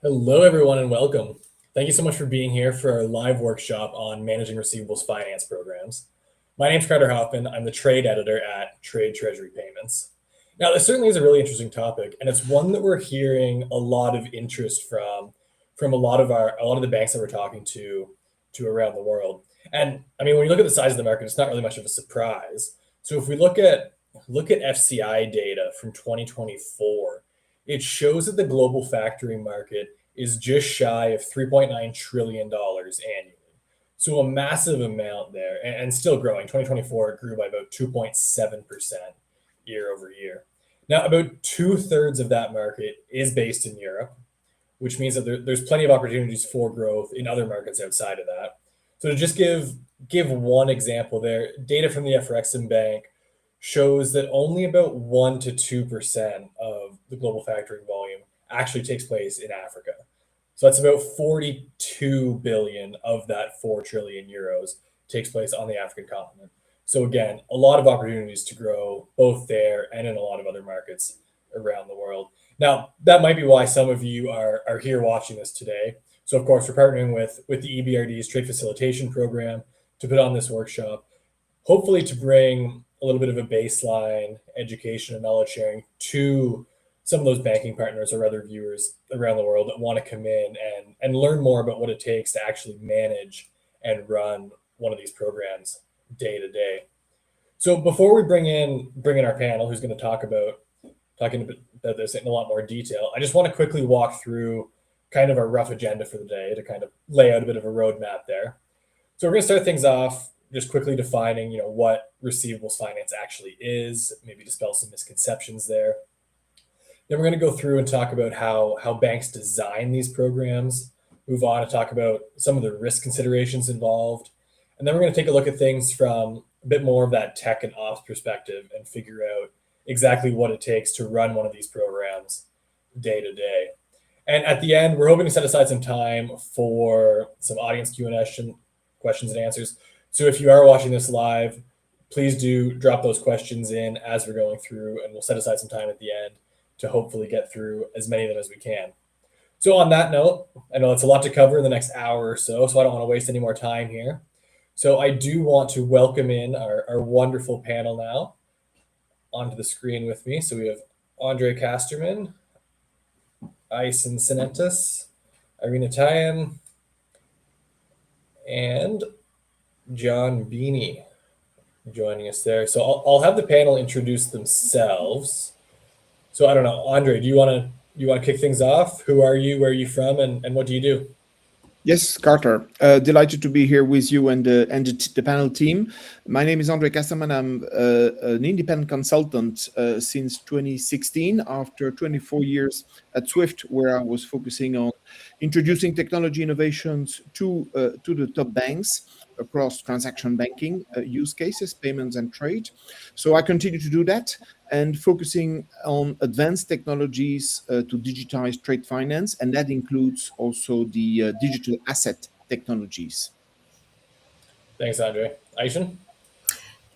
Hello, everyone, and welcome. Thank you so much for being here for our live workshop on managing receivables finance programs. My name's Carter Hoffman. I'm the trade editor at Trade Treasury Payments. Now, this certainly is a really interesting topic, and it's one that we're hearing a lot of interest from a lot of the banks that we're talking to around the world. And I mean, when you look at the size of the market, it's not really much of a surprise. So if we look at FCI data from 2024, it shows that the global factoring market is just shy of $3.9 trillion annually. So a massive amount there and still growing. 2024 it grew by about 2.7% year over year. Now, about two-thirds of that market is based in Europe, which means that there's plenty of opportunities for growth in other markets outside of that. So to just give one example there, data from the Efrexim Bank shows that only about 1 to 2% of the global factoring volume actually takes place in Africa. So that's about 42 billion of that 4 trillion euros takes place on the African continent. So again, a lot of opportunities to grow both there and in a lot of other markets around the world. Now, that might be why some of you are here watching this today. So of course, we're partnering with the EBRD's Trade Facilitation Program to put on this workshop, hopefully to bring a little bit of a baseline education and knowledge sharing to some of those banking partners or other viewers around the world that want to come in and learn more about what it takes to actually manage and run one of these programs day to day. So before we bring in our panel, who's going to talking about this in a lot more detail, I just want to quickly walk through kind of a rough agenda for the day to kind of lay out a bit of a roadmap there. So we're going to start things off just quickly defining, what receivables finance actually is, maybe dispel some misconceptions there. Then we're going to go through and talk about how banks design these programs, move on to talk about some of the risk considerations involved. And then we're going to take a look at things from a bit more of that tech and ops perspective and figure out exactly what it takes to run one of these programs day to day. And at the end, we're hoping to set aside some time for some audience Q&A, questions and answers. So if you are watching this live, please do drop those questions in as we're going through, and we'll set aside some time at the end to hopefully get through as many of them as we can. So on that note, I know it's a lot to cover in the next hour or so I don't want to waste any more time here. So I do want to welcome in our wonderful panel now onto the screen with me. So we have Andre Casterman, Aysen Cetintas, Irina Tyan, and John Beaney joining us there. So I'll have the panel introduce themselves. So I don't know, Andre, do you want to kick things off? Who are you? Where are you from? And what do you do? Yes, Carter. Delighted to be here with you and the panel team. My name is Andre Casterman. I'm an independent consultant since 2016, after 24 years at Swift, where I was focusing on introducing technology innovations to the top banks across transaction banking use cases, payments and trade. So I continue to do that and focusing on advanced technologies to digitize trade finance, and that includes also the digital asset technologies. Thanks, Andre. Aysen?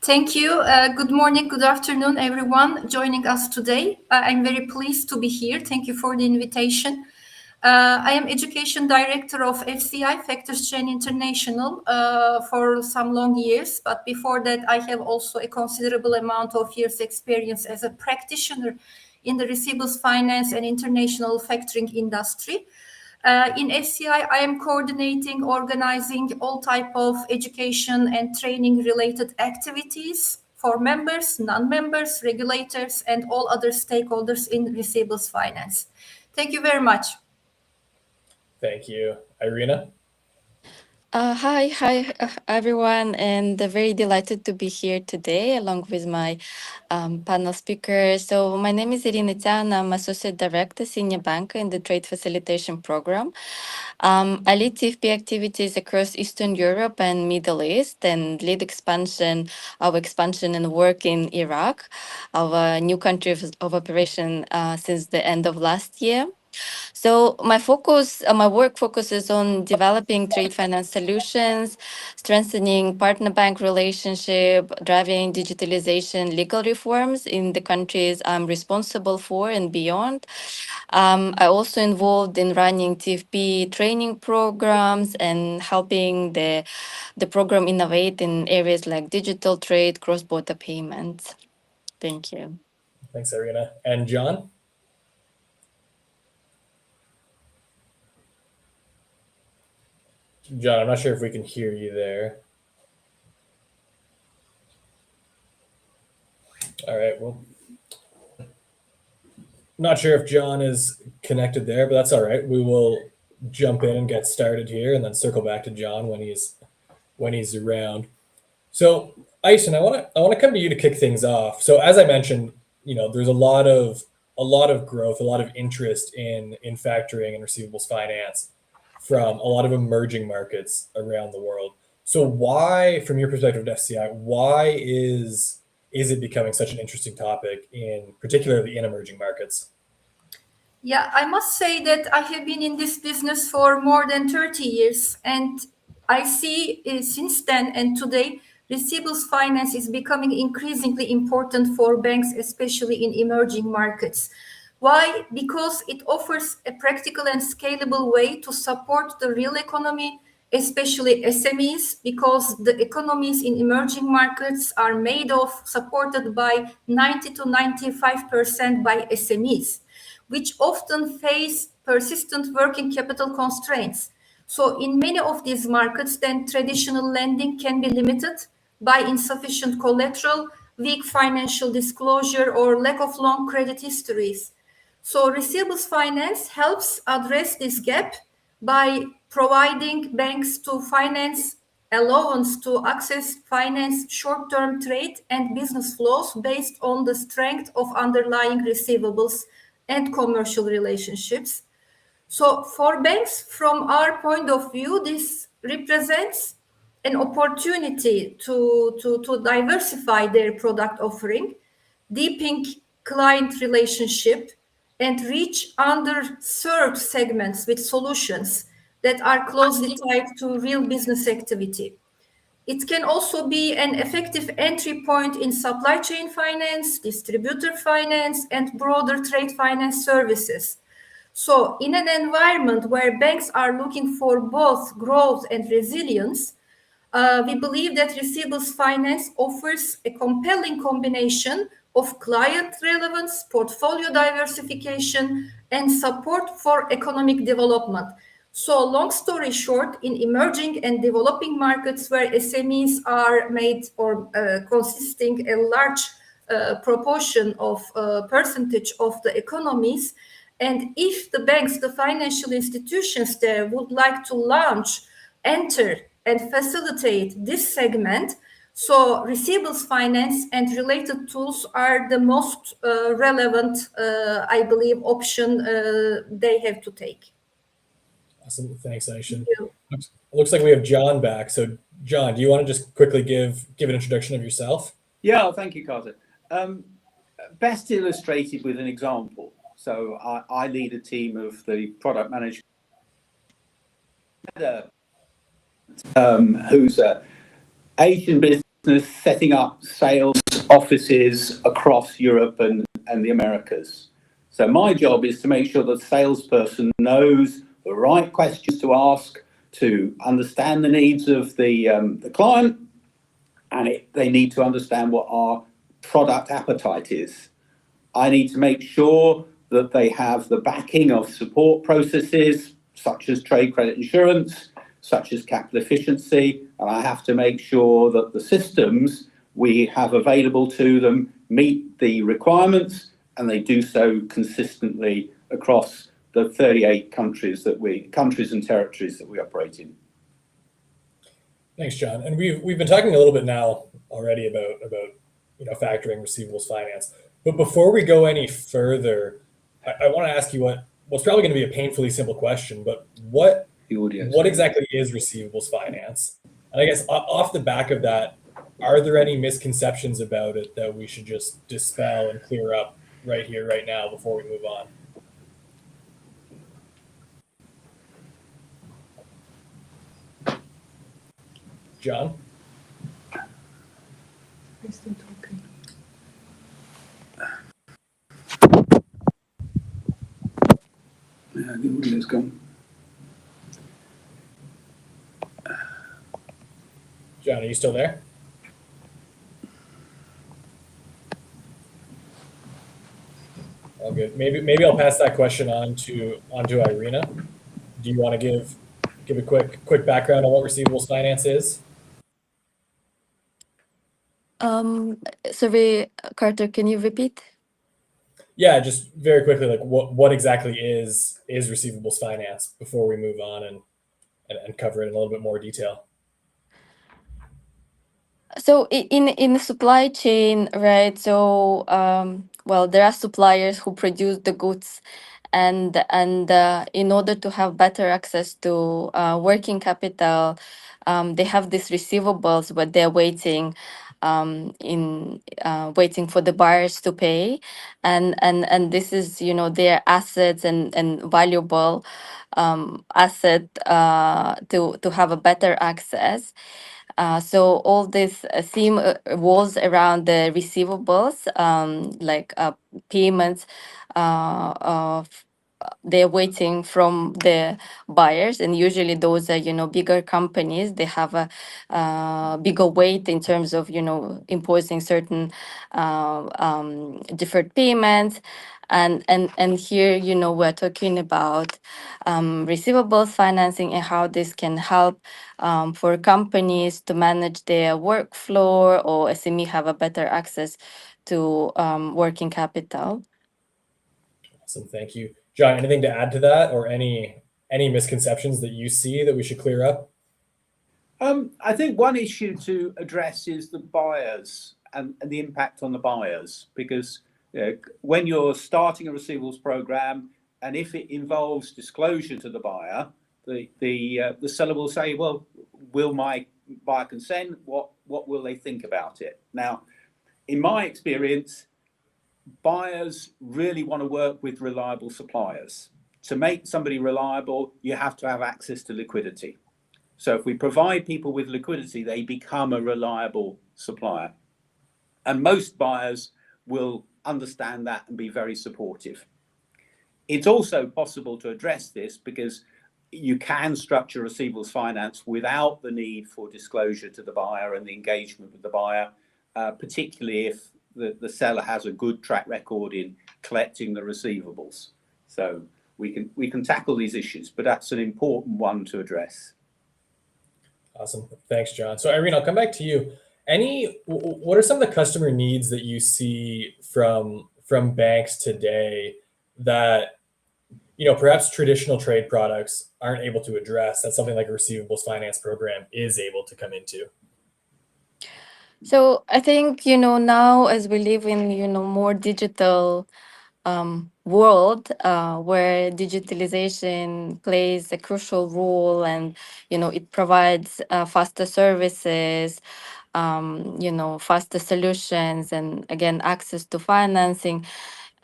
Thank you. Good morning, good afternoon, everyone joining us today. I'm very pleased to be here. Thank you for the invitation. I am Education Director of FCI Factors Chain International for some long years, but before that I have also a considerable amount of years experience as a practitioner in the receivables finance and international factoring industry. In FCI, I am coordinating, organizing all type of education and training related activities for members, non-members, regulators, and all other stakeholders in receivables finance. Thank you very much. Thank you. Irina? Hi, everyone, and very delighted to be here today along with my panel speakers. So my name is Irina Tyan. I'm Associate Director, Senior Banker in the Trade Facilitation Programme. I lead TFP activities across Eastern Europe and Middle East and lead our expansion and work in Iraq, our new country of operation since the end of last year. So my work focuses on developing trade finance solutions, strengthening partner bank relationship, driving digitalization, legal reforms in the countries I'm responsible for and beyond. I also involved in running TFP training programs and helping the program innovate in areas like digital trade, cross-border payments. Thank you. Thanks, Irina. And John? John, I'm not sure if we can hear you there. All right, well, not sure if John is connected there, but that's all right. We will jump in and get started here and then circle back to John when he's around. So, Aysen, I want to come to you to kick things off. So, as I mentioned, there's a lot of growth, a lot of interest in factoring and receivables finance from a lot of emerging markets around the world. So, why, from your perspective at FCI, why is it becoming such an interesting topic particularly in emerging markets? Yeah, I must say that I have been in this business for more than 30 years, and I see since then and today, receivables finance is becoming increasingly important for banks, especially in emerging markets. Why? Because it offers a practical and scalable way to support the real economy, especially SMEs, because the economies in emerging markets are supported by 90 to 95% by SMEs, which often face persistent working capital constraints. So in many of these markets, then traditional lending can be limited by insufficient collateral, weak financial disclosure, or lack of long credit histories. So receivables finance helps address this gap by providing banks to finance allowance to access finance short-term trade and business flows based on the strength of underlying receivables and commercial relationships. So for banks, from our point of view, this represents an opportunity to diversify their product offering, deepen client relationship, and reach underserved segments with solutions that are closely tied to real business activity. It can also be an effective entry point in supply chain finance, distributor finance, and broader trade finance services. So, in an environment where banks are looking for both growth and resilience, we believe that receivables finance offers a compelling combination of client relevance, portfolio diversification, and support for economic development. So, long story short, in emerging and developing markets where SMEs are made or consisting a large proportion of percentage of the economies, and if the banks, the financial institutions there would like to enter, and facilitate this segment, so receivables finance and related tools are the most relevant, I believe, option they have to take. Awesome. Thanks, Aysen. Looks like we have John back. So, John, do you want to just quickly give an introduction of yourself? Yeah, thank you, Carter. Best illustrated with an example. So I lead a team of the product manager who's a Asian business setting up sales offices across Europe and the Americas. So my job is to make sure that the salesperson knows the right questions to ask to understand the needs of the client, and they need to understand what our product appetite is. I need to make sure that they have the backing of support processes such as trade credit insurance, such as capital efficiency, and I have to make sure that the systems we have available to them meet the requirements, and they do so consistently across the 38 countries and territories that we operate in. Thanks, John. And we've been talking a little bit now already about factoring receivables finance. But before we go any further, I want to ask you what's probably going to be a painfully simple question, but what exactly is receivables finance? And I guess off the back of that, are there any misconceptions about it that we should just dispel and clear up right here, right now, before we move on? John? Yeah, the audio's gone. John, are you still there? All good. Maybe I'll pass that question on to Irina. Do you want to give a quick background on what receivables finance is? Sorry, Carter, can you repeat? Yeah, just very quickly, like what exactly is receivables finance before we move on and cover it in a little bit more detail. So in the supply chain, right? So well, there are suppliers who produce the goods, and in order to have better access to working capital, they have these receivables, but they're waiting in waiting for the buyers to pay, and this is, you know, their assets and valuable asset to have a better access. So all this theme was around the receivables, like payments. They're waiting from the buyers, and usually those are, you know, bigger companies. They have a bigger weight in terms of, you know, imposing certain deferred payments. And here, you know, we're talking about receivables financing and how this can help for companies to manage their workflow, or SME have a better access to working capital. Awesome, thank you. John, anything to add to that, or any misconceptions that you see that we should clear up? I think one issue to address is the buyers and the impact on the buyers, because when you're starting a receivables program, and if it involves disclosure to the buyer, the seller will say, well, will my buyer consent? What will they think about it? Now, in my experience, buyers really want to work with reliable suppliers. To make somebody reliable, you have to have access to liquidity. So if we provide people with liquidity, they become a reliable supplier. And most buyers will understand that and be very supportive. It's also possible to address this because you can structure receivables finance without the need for disclosure to the buyer and the engagement with the buyer, particularly if the seller has a good track record in collecting the receivables. So we can tackle these issues, but that's an important one to address. Awesome. Thanks, John. So Irene, I'll come back to you. What are some of the customer needs that you see from banks today that, you know, perhaps traditional trade products aren't able to address, that something like a receivables finance program is able to come into? So I think, you know, now as we live in, you know, more digital world, where digitalization plays a crucial role, and, you know, it provides faster services, you know, faster solutions, and again, access to financing.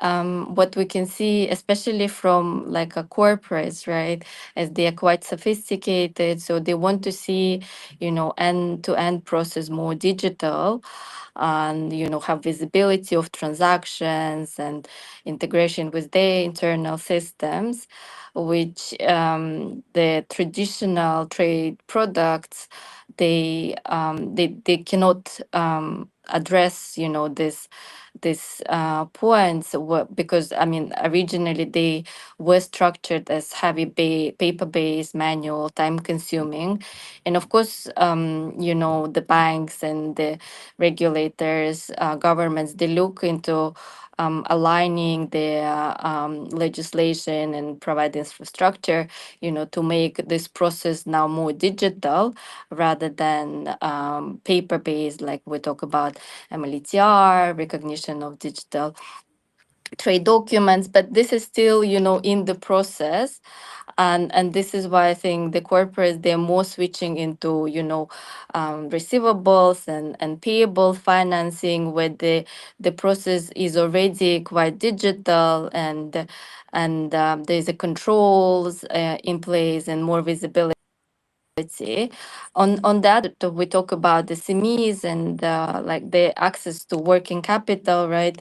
What we can see, especially from like a corporates, right, as they are quite sophisticated, so they want to see, you know, end-to-end process more digital, and, you know, have visibility of transactions and integration with their internal systems, which the traditional trade products, they cannot address, you know, this points, because I mean, originally they were structured as heavy paper-based, manual, time-consuming, and of course, you know, the banks and the regulators, governments, they look into aligning their legislation and provide infrastructure, you know, to make this process now more digital rather than paper-based, like we talk about MLETR, recognition of digital trade documents. But this is still, you know, in the process. And this is why I think the corporates, they're more switching into, you know, receivables and payable financing, where the process is already quite digital, and there's a controls in place and more visibility On that, we talk about the SMEs and like the access to working capital, right?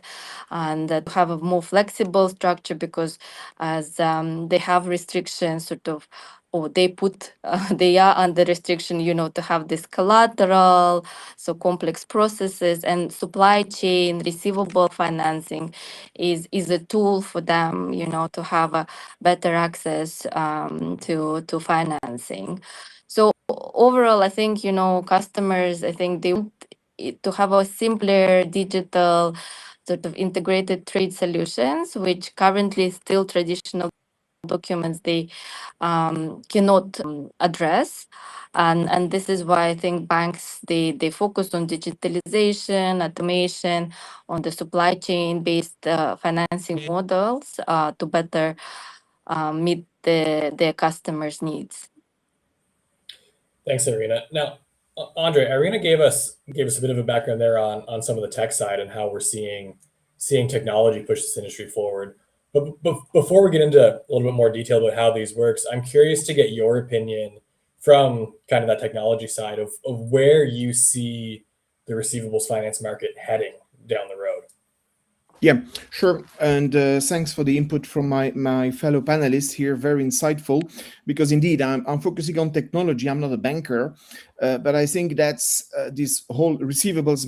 And to have a more flexible structure because as they have restrictions, sort of, or they put, they are under restriction, to have this collateral, so complex processes and supply chain, receivable financing is a tool for them, to have a better access to financing. So overall, I think, customers, I think they want to have a simpler digital sort of integrated trade solutions, which currently still traditional documents they cannot address. And this is why I think banks, they focus on digitalization, automation, on the supply chain based financing models to better meet their customers' needs. Thanks, Irina. Now, Andre, Irina gave us a bit of a background there on some of the tech side and how we're seeing technology push this industry forward. But before we get into a little bit more detail about how these works, I'm curious to get your opinion from kind of that technology side of where you see the receivables finance market heading down the road. Yeah, sure. And thanks for the input from my fellow panelists here. Very insightful, because indeed I'm focusing on technology. I'm not a banker, but I think that's this whole receivables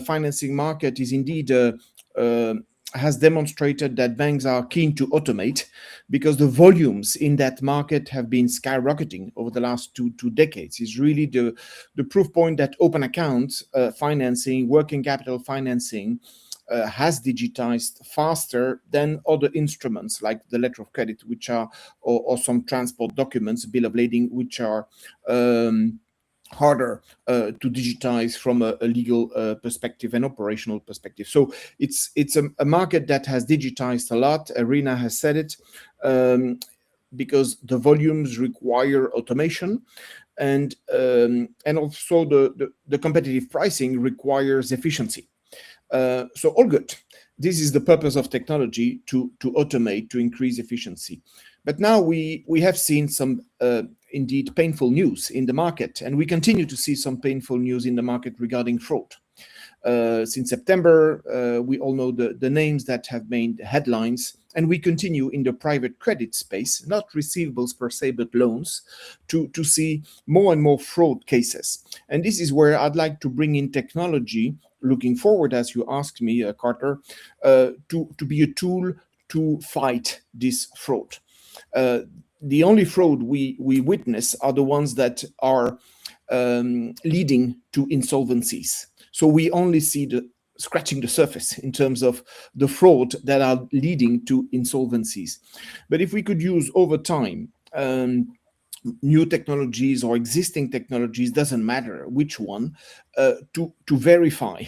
financing market is indeed has demonstrated that banks are keen to automate, because the volumes in that market have been skyrocketing over the last two decades. It's really the proof point that open account financing, working capital financing, has digitized faster than other instruments like the letter of credit, which are, or some transport documents, bill of lading, which are harder to digitize from a legal perspective and operational perspective. So it's a market that has digitized a lot. Irina has said it, because the volumes require automation, and also the competitive pricing requires efficiency. So all good. This is the purpose of technology, to automate, to increase efficiency. But now we have seen some indeed painful news in the market, and we continue to see some painful news in the market regarding fraud. Since September, we all know the names that have made headlines, and we continue in the private credit space, not receivables per se, but loans, to see more and more fraud cases. And this is where I'd like to bring in technology, looking forward, as you asked me, Carter, to be a tool to fight this fraud. The only fraud we witness are the ones that are leading to insolvencies. So we only see scratching the surface in terms of the fraud that are leading to insolvencies. But if we could use over time new technologies or existing technologies, doesn't matter which one, to verify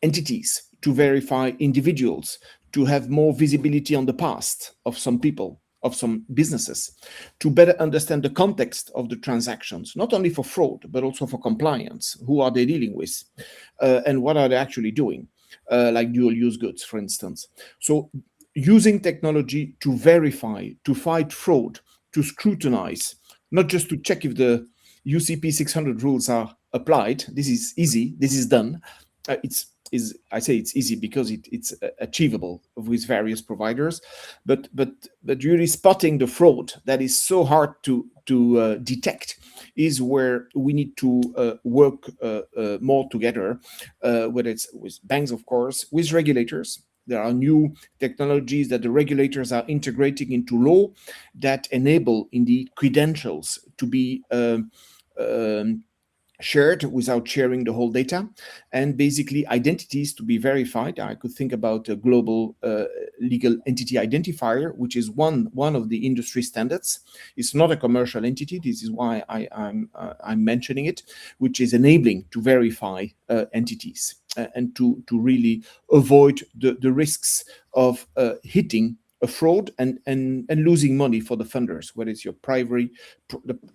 entities, to verify individuals, to have more visibility on the past of some people, of some businesses, to better understand the context of the transactions, not only for fraud, but also for compliance. Who are they dealing with? And what are they actually doing? Like dual use goods, for instance. So using technology to verify, to fight fraud, to scrutinize, not just to check if the UCP 600 rules are applied. This is easy. This is done. I say it's easy because it's achievable with various providers, but really spotting the fraud that is so hard to detect is where we need to work more together, whether it's with banks, of course, with regulators. There are new technologies that the regulators are integrating into law that enable indeed credentials to be shared without sharing the whole data, and basically identities to be verified. I could think about a global legal entity identifier, which is one of the industry standards. It's not a commercial entity. This is why I'm mentioning it, which is enabling to verify entities and to really avoid the risks of hitting a fraud and losing money for the funders, whether it's your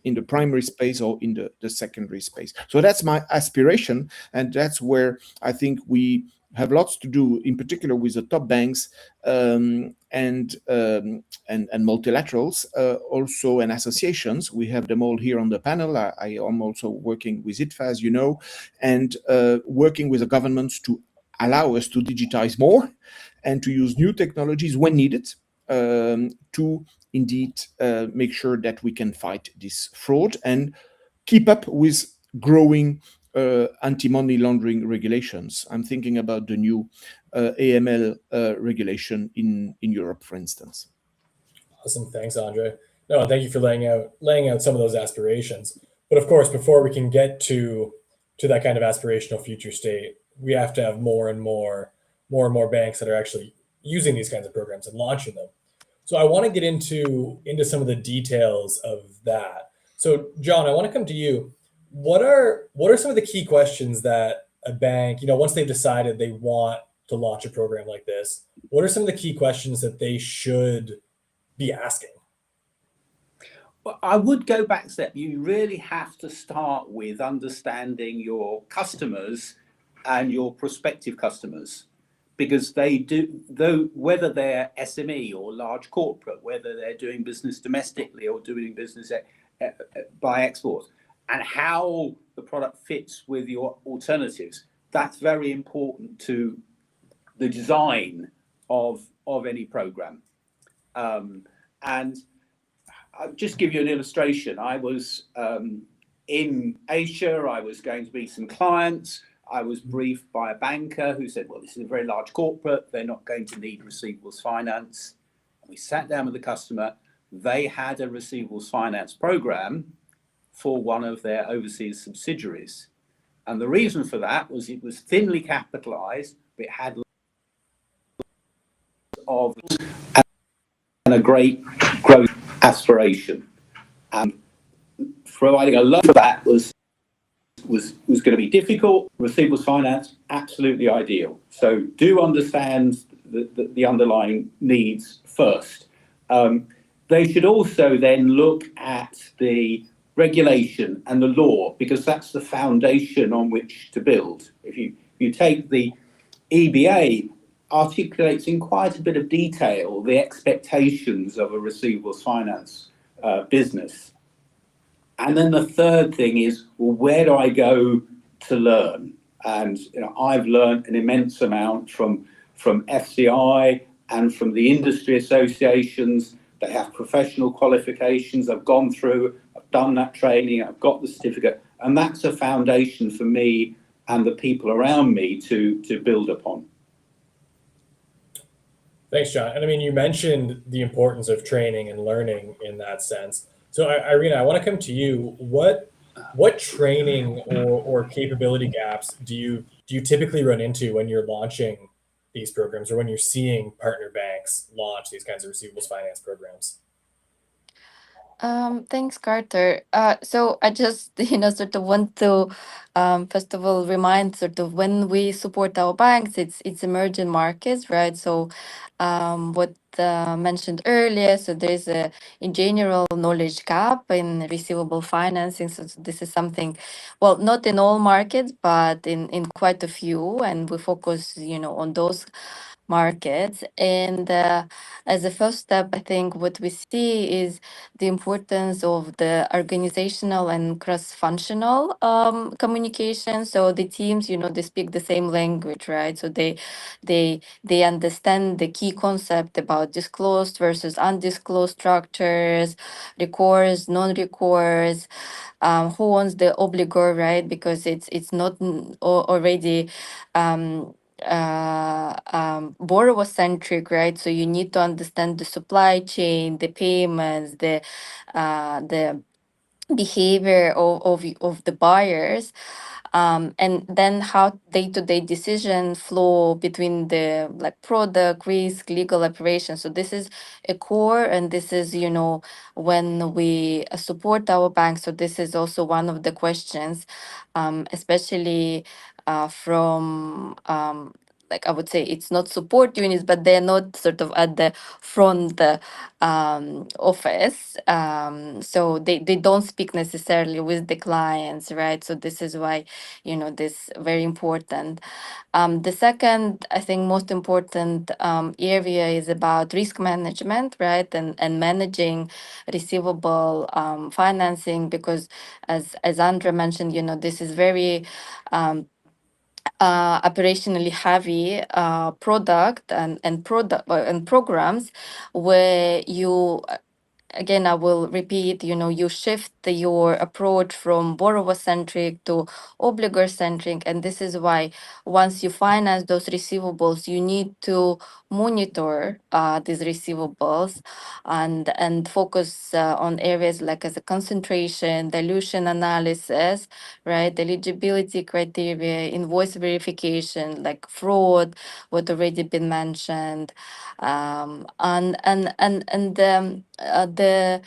in the primary space or in the secondary space. So that's my aspiration, and that's where I think we have lots to do, in particular with the top banks and multilaterals, also and associations. We have them all here on the panel. I am also working with ITFA, as you know, and working with the governments to allow us to digitize more and to use new technologies when needed to indeed make sure that we can fight this fraud and keep up with growing anti-money laundering regulations. I'm thinking about the new AML regulation in Europe, for instance. Awesome. Thanks, Andre. No, thank you for laying out some of those aspirations. But of course, before we can get to that kind of aspirational future state, we have to have more and more banks that are actually using these kinds of programs and launching them. So I want to get into some of the details of that. So John, I want to come to you. What are some of the key questions that a bank, once they've decided they want to launch a program like this, what are some of the key questions that they should be asking? Well, I would go back a step. You really have to start with understanding your customers and your prospective customers, because they do, though, whether they're SME or large corporate, whether they're doing business domestically or doing business by export, and how the product fits with your alternatives. That's very important to the design of any program. And I'll just give you an illustration. I was in Asia, I was going to meet some clients. I was briefed by a banker who said, well, this is a very large corporate, they're not going to need receivables finance. And we sat down with the customer. They had a receivables finance program for one of their overseas subsidiaries. And the reason for that was it was thinly capitalized, but it had of and a great growth aspiration. And providing a loan for that was going to be difficult. Receivables finance, absolutely ideal. So do understand the underlying needs first. They should also then look at the regulation and the law, because that's the foundation on which to build. If you take the EBA, articulates in quite a bit of detail the expectations of a receivables finance business. And then the third thing is, well, where do I go to learn? And I've learned an immense amount from FCI and from the industry associations. They have professional qualifications. I've gone through, I've done that training, I've got the certificate, and that's a foundation for me and the people around me to build upon. Thanks, John. And I mean, you mentioned the importance of training and learning in that sense. So Irina, I want to come to you. What training or capability gaps do you typically run into when you're launching these programs, or when you're seeing partner banks launch these kinds of receivables finance programs? Thanks, Carter. So I just, sort of want to, first of all, remind sort of when we support our banks, it's emerging markets, right? So, what mentioned earlier, so there's in general knowledge gap in receivable financing. So this is something, well, not in all markets, but in quite a few, and we focus, on those markets. And as a first step, I think what we see is the importance of the organizational and cross-functional communication. So the teams, they speak the same language, right? So they understand the key concept about disclosed versus undisclosed structures, recourse, non-recourse, who owns the obligor, right? Because it's not already borrower centric, right? So you need to understand the supply chain, the payments, the behavior of the buyers, and then how day-to-day decision flow between the product, risk, legal operations. So this is a core, and this is when we support our banks. So this is also one of the questions, especially from like I would say it's not support units, but they're not sort of at the front office. So they don't speak necessarily with the clients, right? So this is why, this very important. The second, I think, most important area is about risk management, right? And managing receivable financing, because as Andrea mentioned, this is very operationally heavy product and programs where you, again, I will repeat, you shift your approach from borrower centric to obligor centric. And this is why once you finance those receivables, you need to monitor these receivables and focus on areas like as a concentration, dilution analysis, right? Eligibility criteria, invoice verification, like fraud, what already been mentioned, the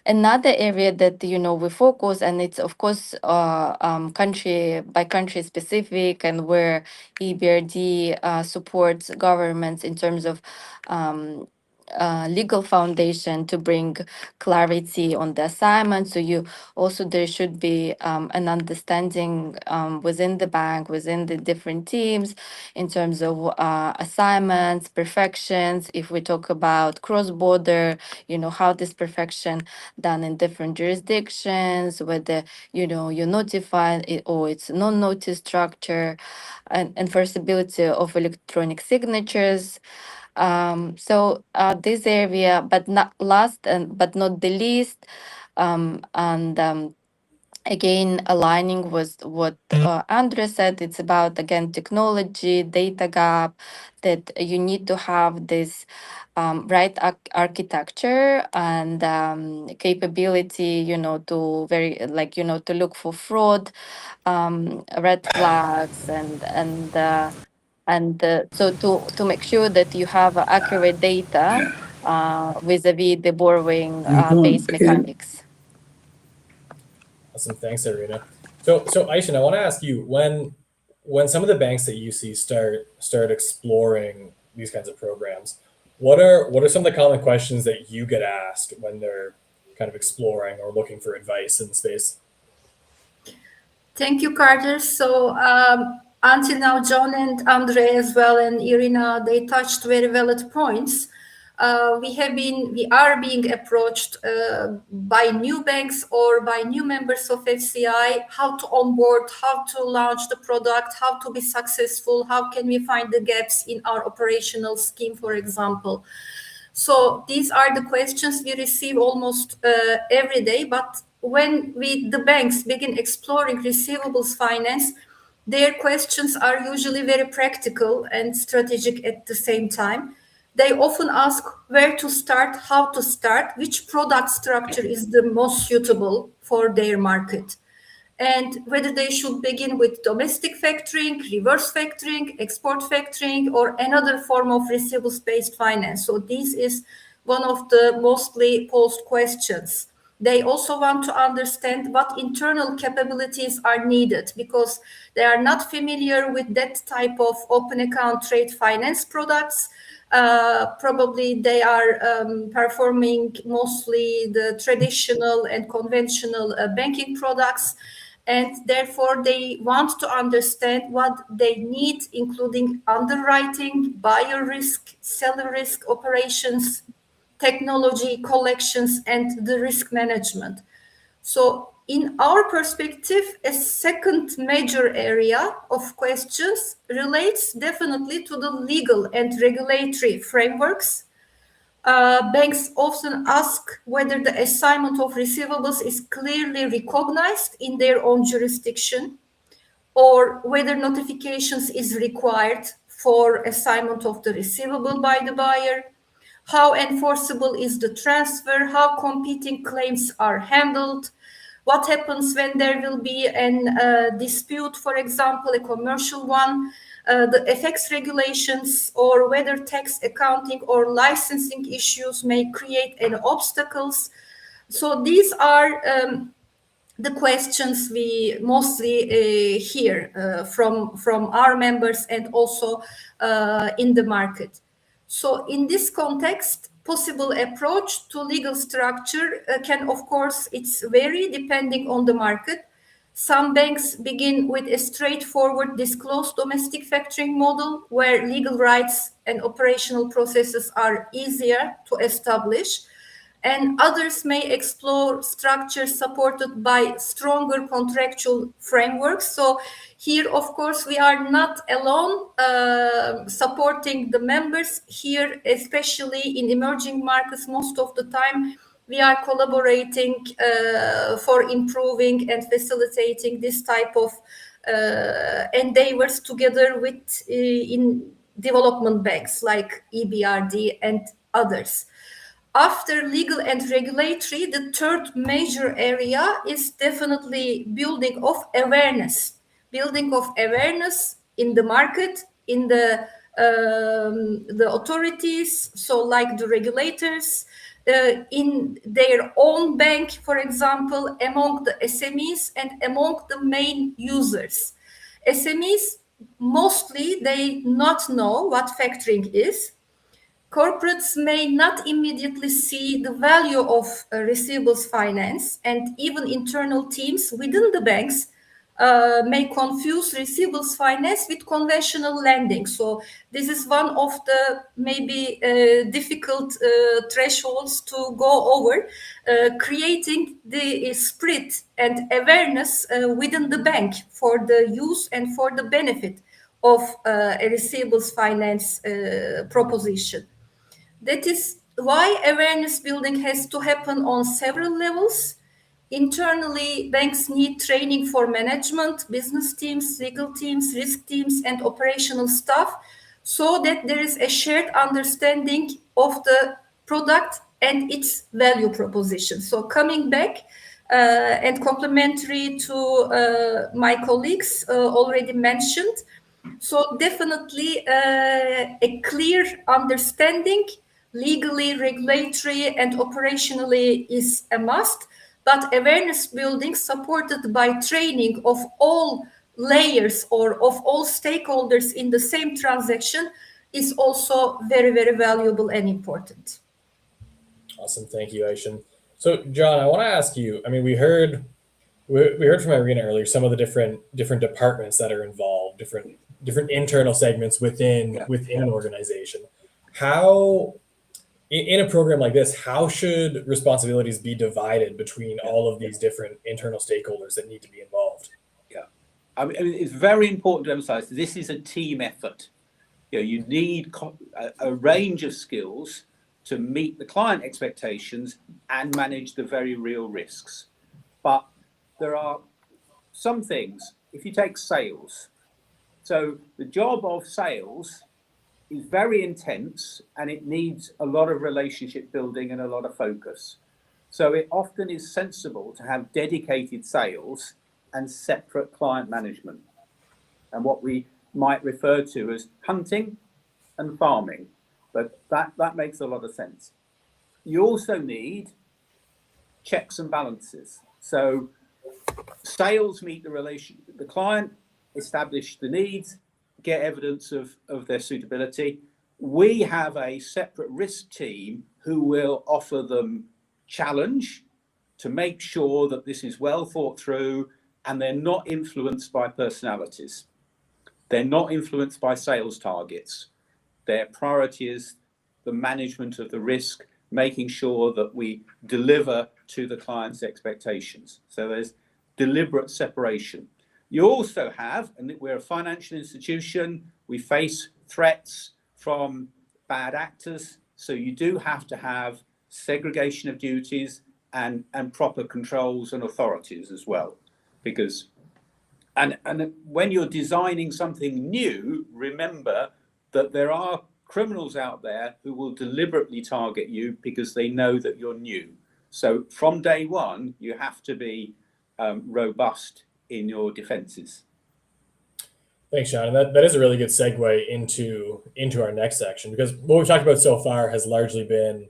another area that we focus, and it's of course country by country specific, and where EBRD supports governments in terms of legal foundation to bring clarity on the assignment. So you also, there should be an understanding within the bank, within the different teams, in terms of assignments, perfections. If we talk about cross-border, how this perfection done in different jurisdictions, whether you notify it or it's non-notice structure, and enforceability of electronic signatures. This area, but not last and but not the least, and again, aligning with what Andrea said, it's about, again, technology, data gap, that you need to have this right architecture and capability, to very, like, to look for fraud, red flags, and so to make sure that you have accurate data vis-a-vis the borrowing base mechanics. Awesome, thanks, Irina. So Aysen, I want to ask you, when some of the banks that you see start exploring these kinds of programs, what are some of the common questions that you get asked when they're kind of exploring or looking for advice in the space? Thank you, Carter. So until now, John and Andre as well, and Irina, they touched very valid points. We are being approached by new banks or by new members of FCI, how to onboard, how to launch the product, how to be successful, how can we find the gaps in our operational scheme, for example. So these are the questions we receive almost every day. But when the banks begin exploring receivables finance, their questions are usually very practical and strategic at the same time. They often ask where to start, how to start, which product structure is the most suitable for their market, and whether they should begin with domestic factoring, reverse factoring, export factoring, or another form of receivables-based finance. So this is one of the mostly posed questions. They also want to understand what internal capabilities are needed, because they are not familiar with that type of open account trade finance products. Probably they are performing mostly the traditional and conventional banking products, and therefore they want to understand what they need, including underwriting, buyer risk, seller risk operations, technology, collections, and the risk management. So in our perspective, a second major area of questions relates definitely to the legal and regulatory frameworks. Banks often ask whether the assignment of receivables is clearly recognized in their own jurisdiction, or whether notifications is required for assignment of the receivable by the buyer, how enforceable is the transfer, how competing claims are handled, what happens when there will be a dispute, for example, a commercial one, the FX regulations, or whether tax, accounting, or licensing issues may create any obstacles. So these are the questions we mostly hear from our members and also in the market. So in this context, possible approach to legal structure can, of course, it's vary depending on the market. Some banks begin with a straightforward disclosed domestic factoring model where legal rights and operational processes are easier to establish, and others may explore structures supported by stronger contractual frameworks. So here, of course, we are not alone supporting the members here, especially in emerging markets. Most of the time, we are collaborating for improving and facilitating this type of endeavors together with in development banks like EBRD and others. After legal and regulatory, the third major area is definitely building of awareness in the market, in the authorities, so like the regulators, in their own bank, for example, among the SMEs and among the main users. SMEs, mostly, they not know what factoring is. Corporates may not immediately see the value of receivables finance, and even internal teams within the banks may confuse receivables finance with conventional lending. So this is one of the maybe difficult thresholds to go over, creating the spirit and awareness within the bank for the use and for the benefit of a receivables finance proposition. That is why awareness building has to happen on several levels. Internally, banks need training for management, business teams, legal teams, risk teams, and operational staff, so that there is a shared understanding of the product and its value proposition. So coming back and complementary to my colleagues already mentioned, so definitely a clear understanding, legally, regulatory, and operationally is a must, but awareness building supported by training of all layers or of all stakeholders in the same transaction is also very, very valuable and important. Awesome. Thank you, Aysen. So, John, I want to ask you, I mean, we heard from Irina earlier some of the different departments that are involved, different internal segments within an organization. How, in a program like this, how should responsibilities be divided between all of these different internal stakeholders that need to be involved? Yeah, I mean, it's very important to emphasize this is a team effort. You need a range of skills to meet the client expectations and manage the very real risks. But there are some things, if you take sales, so the job of sales is very intense and it needs a lot of relationship building and a lot of focus. So it often is sensible to have dedicated sales and separate client management, and what we might refer to as hunting and farming. But that makes a lot of sense. You also need checks and balances. So sales meet the relation, the client, establish the needs, get evidence of their suitability. We have a separate risk team who will offer them challenge to make sure that this is well thought through and they're not influenced by personalities. They're not influenced by sales targets. Their priority is the management of the risk, making sure that we deliver to the client's expectations. So there's deliberate separation. You also have, and we're a financial institution, we face threats from bad actors. So you do have to have segregation of duties and proper controls and authorities as well. Because, and when you're designing something new, remember that there are criminals out there who will deliberately target you because they know that you're new. So from day one, you have to be robust in your defenses. Thanks, John. And that is a really good segue into our next section, because what we've talked about so far has largely been,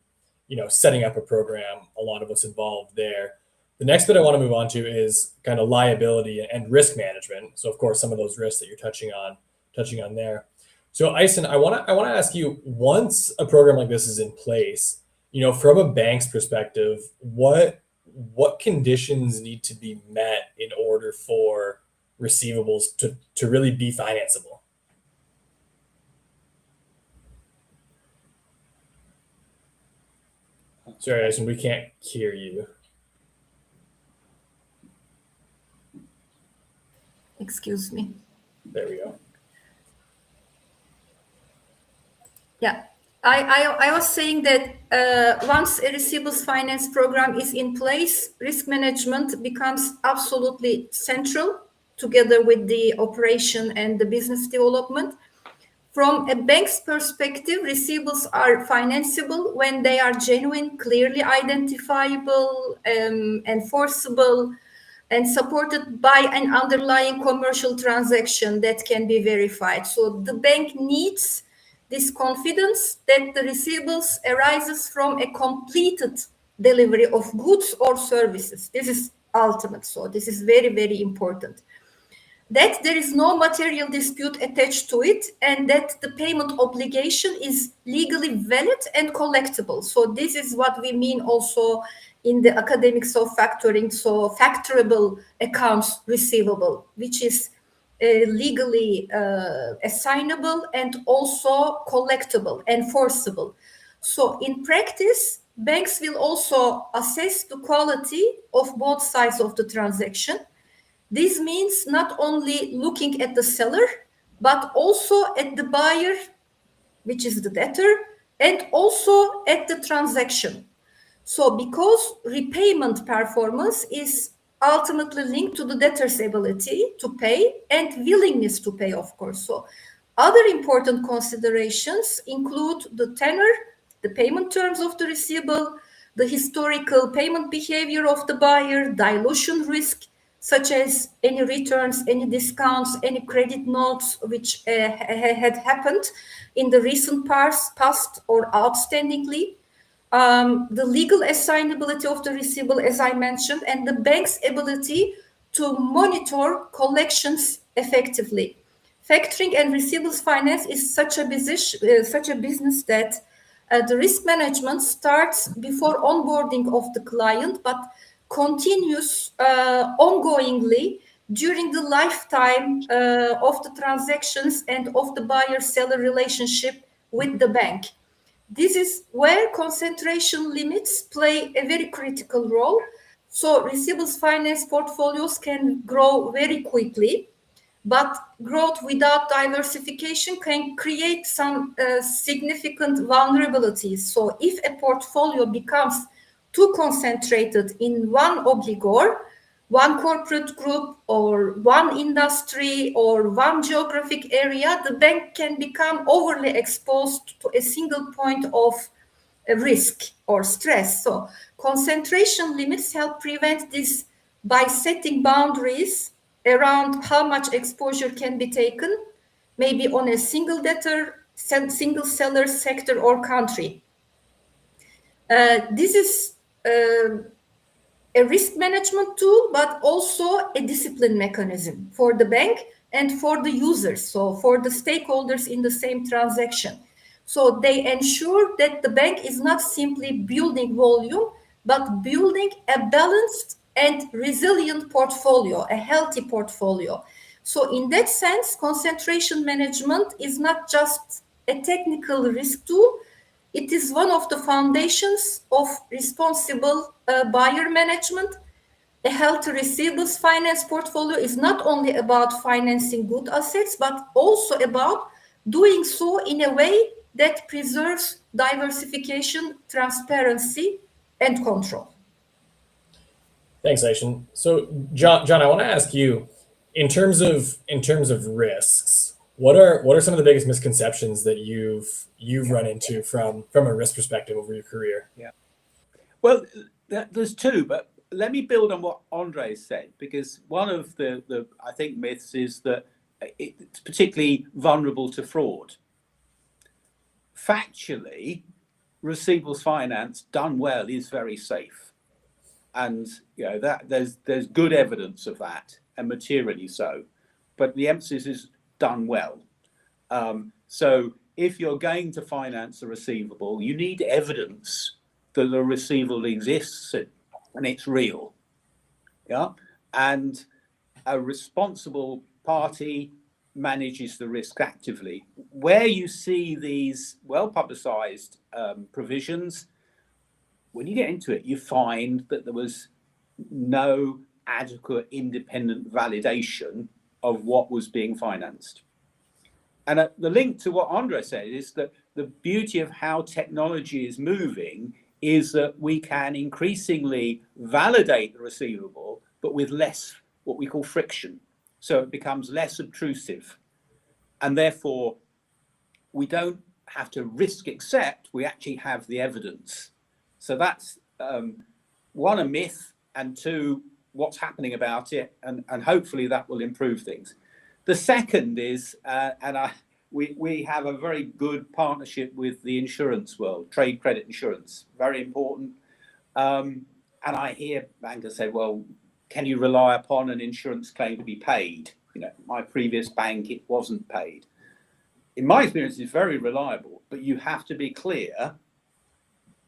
setting up a program, a lot of what's involved there. The next bit I want to move on to is kind of liability and risk management. So of course, some of those risks that you're touching on there. So Aysen, I want to ask you, once a program like this is in place, from a bank's perspective, what conditions need to be met in order for receivables to really be financeable? Sorry, Aysen, we can't hear you. Excuse me. There we go. Yeah, I was saying that once a receivables finance program is in place, risk management becomes absolutely central together with the operation and the business development. From a bank's perspective, receivables are financeable when they are genuine, clearly identifiable, enforceable, and supported by an underlying commercial transaction that can be verified. So the bank needs this confidence that the receivables arises from a completed delivery of goods or services. This is ultimate. So this is very, very important. That there is no material dispute attached to it, and that the payment obligation is legally valid and collectible. So this is what we mean also in the academics of factoring. So factorable accounts receivable, which is legally assignable and also collectible, enforceable. So in practice, banks will also assess the quality of both sides of the transaction. This means not only looking at the seller, but also at the buyer, which is the debtor, and also at the transaction. So because repayment performance is ultimately linked to the debtor's ability to pay and willingness to pay, of course. So other important considerations include the tenor, the payment terms of the receivable, the historical payment behavior of the buyer, dilution risk, such as any returns, any discounts, any credit notes which had happened in the recent past or outstandingly, the legal assignability of the receivable, as I mentioned, and the bank's ability to monitor collections effectively. Factoring and receivables finance is such a business that the risk management starts before onboarding of the client, but continues ongoingly during the lifetime of the transactions and of the buyer-seller relationship with the bank. This is where concentration limits play a very critical role. So receivables finance portfolios can grow very quickly, but growth without diversification can create some significant vulnerabilities. So if a portfolio becomes too concentrated in one obligor, one corporate group, or one industry, or one geographic area, the bank can become overly exposed to a single point of risk or stress. So concentration limits help prevent this by setting boundaries around how much exposure can be taken, maybe on a single debtor, single seller, sector, or country. This is a risk management tool, but also a discipline mechanism for the bank and for the users, so for the stakeholders in the same transaction. So they ensure that the bank is not simply building volume, but building a balanced and resilient portfolio, a healthy portfolio. So in that sense, concentration management is not just a technical risk tool, it is one of the foundations of responsible buyer management. A healthy receivables finance portfolio is not only about financing good assets, but also about doing so in a way that preserves diversification, transparency, and control. Thanks, Aysen. So, John, I want to ask you, in terms of risks, what are some of the biggest misconceptions that you've run into from a risk perspective over your career? Yeah. Well, there's two, but let me build on what Andre said, because one of the I think myths is that it's particularly vulnerable to fraud. Factually, receivables finance done well is very safe. and that there's good evidence of that, and materially so. But the emphasis is done well. So if you're going to finance a receivable, you need evidence that the receivable exists and it's real. Yeah, and a responsible party manages the risk actively. Where you see these well-publicized provisions, when you get into it, you find that there was no adequate independent validation of what was being financed. And the link to what Andre said is that the beauty of how technology is moving is that we can increasingly validate the receivable, but with less what we call friction. So it becomes less obtrusive. And therefore, we don't have to risk accept, we actually have the evidence. So that's one, a myth, and two, what's happening about it, and hopefully that will improve things. The second is, we have a very good partnership with the insurance world, trade credit insurance, very important. And I hear bankers say, well, can you rely upon an insurance claim to be paid? My previous bank, it wasn't paid. In my experience, it's very reliable, but you have to be clear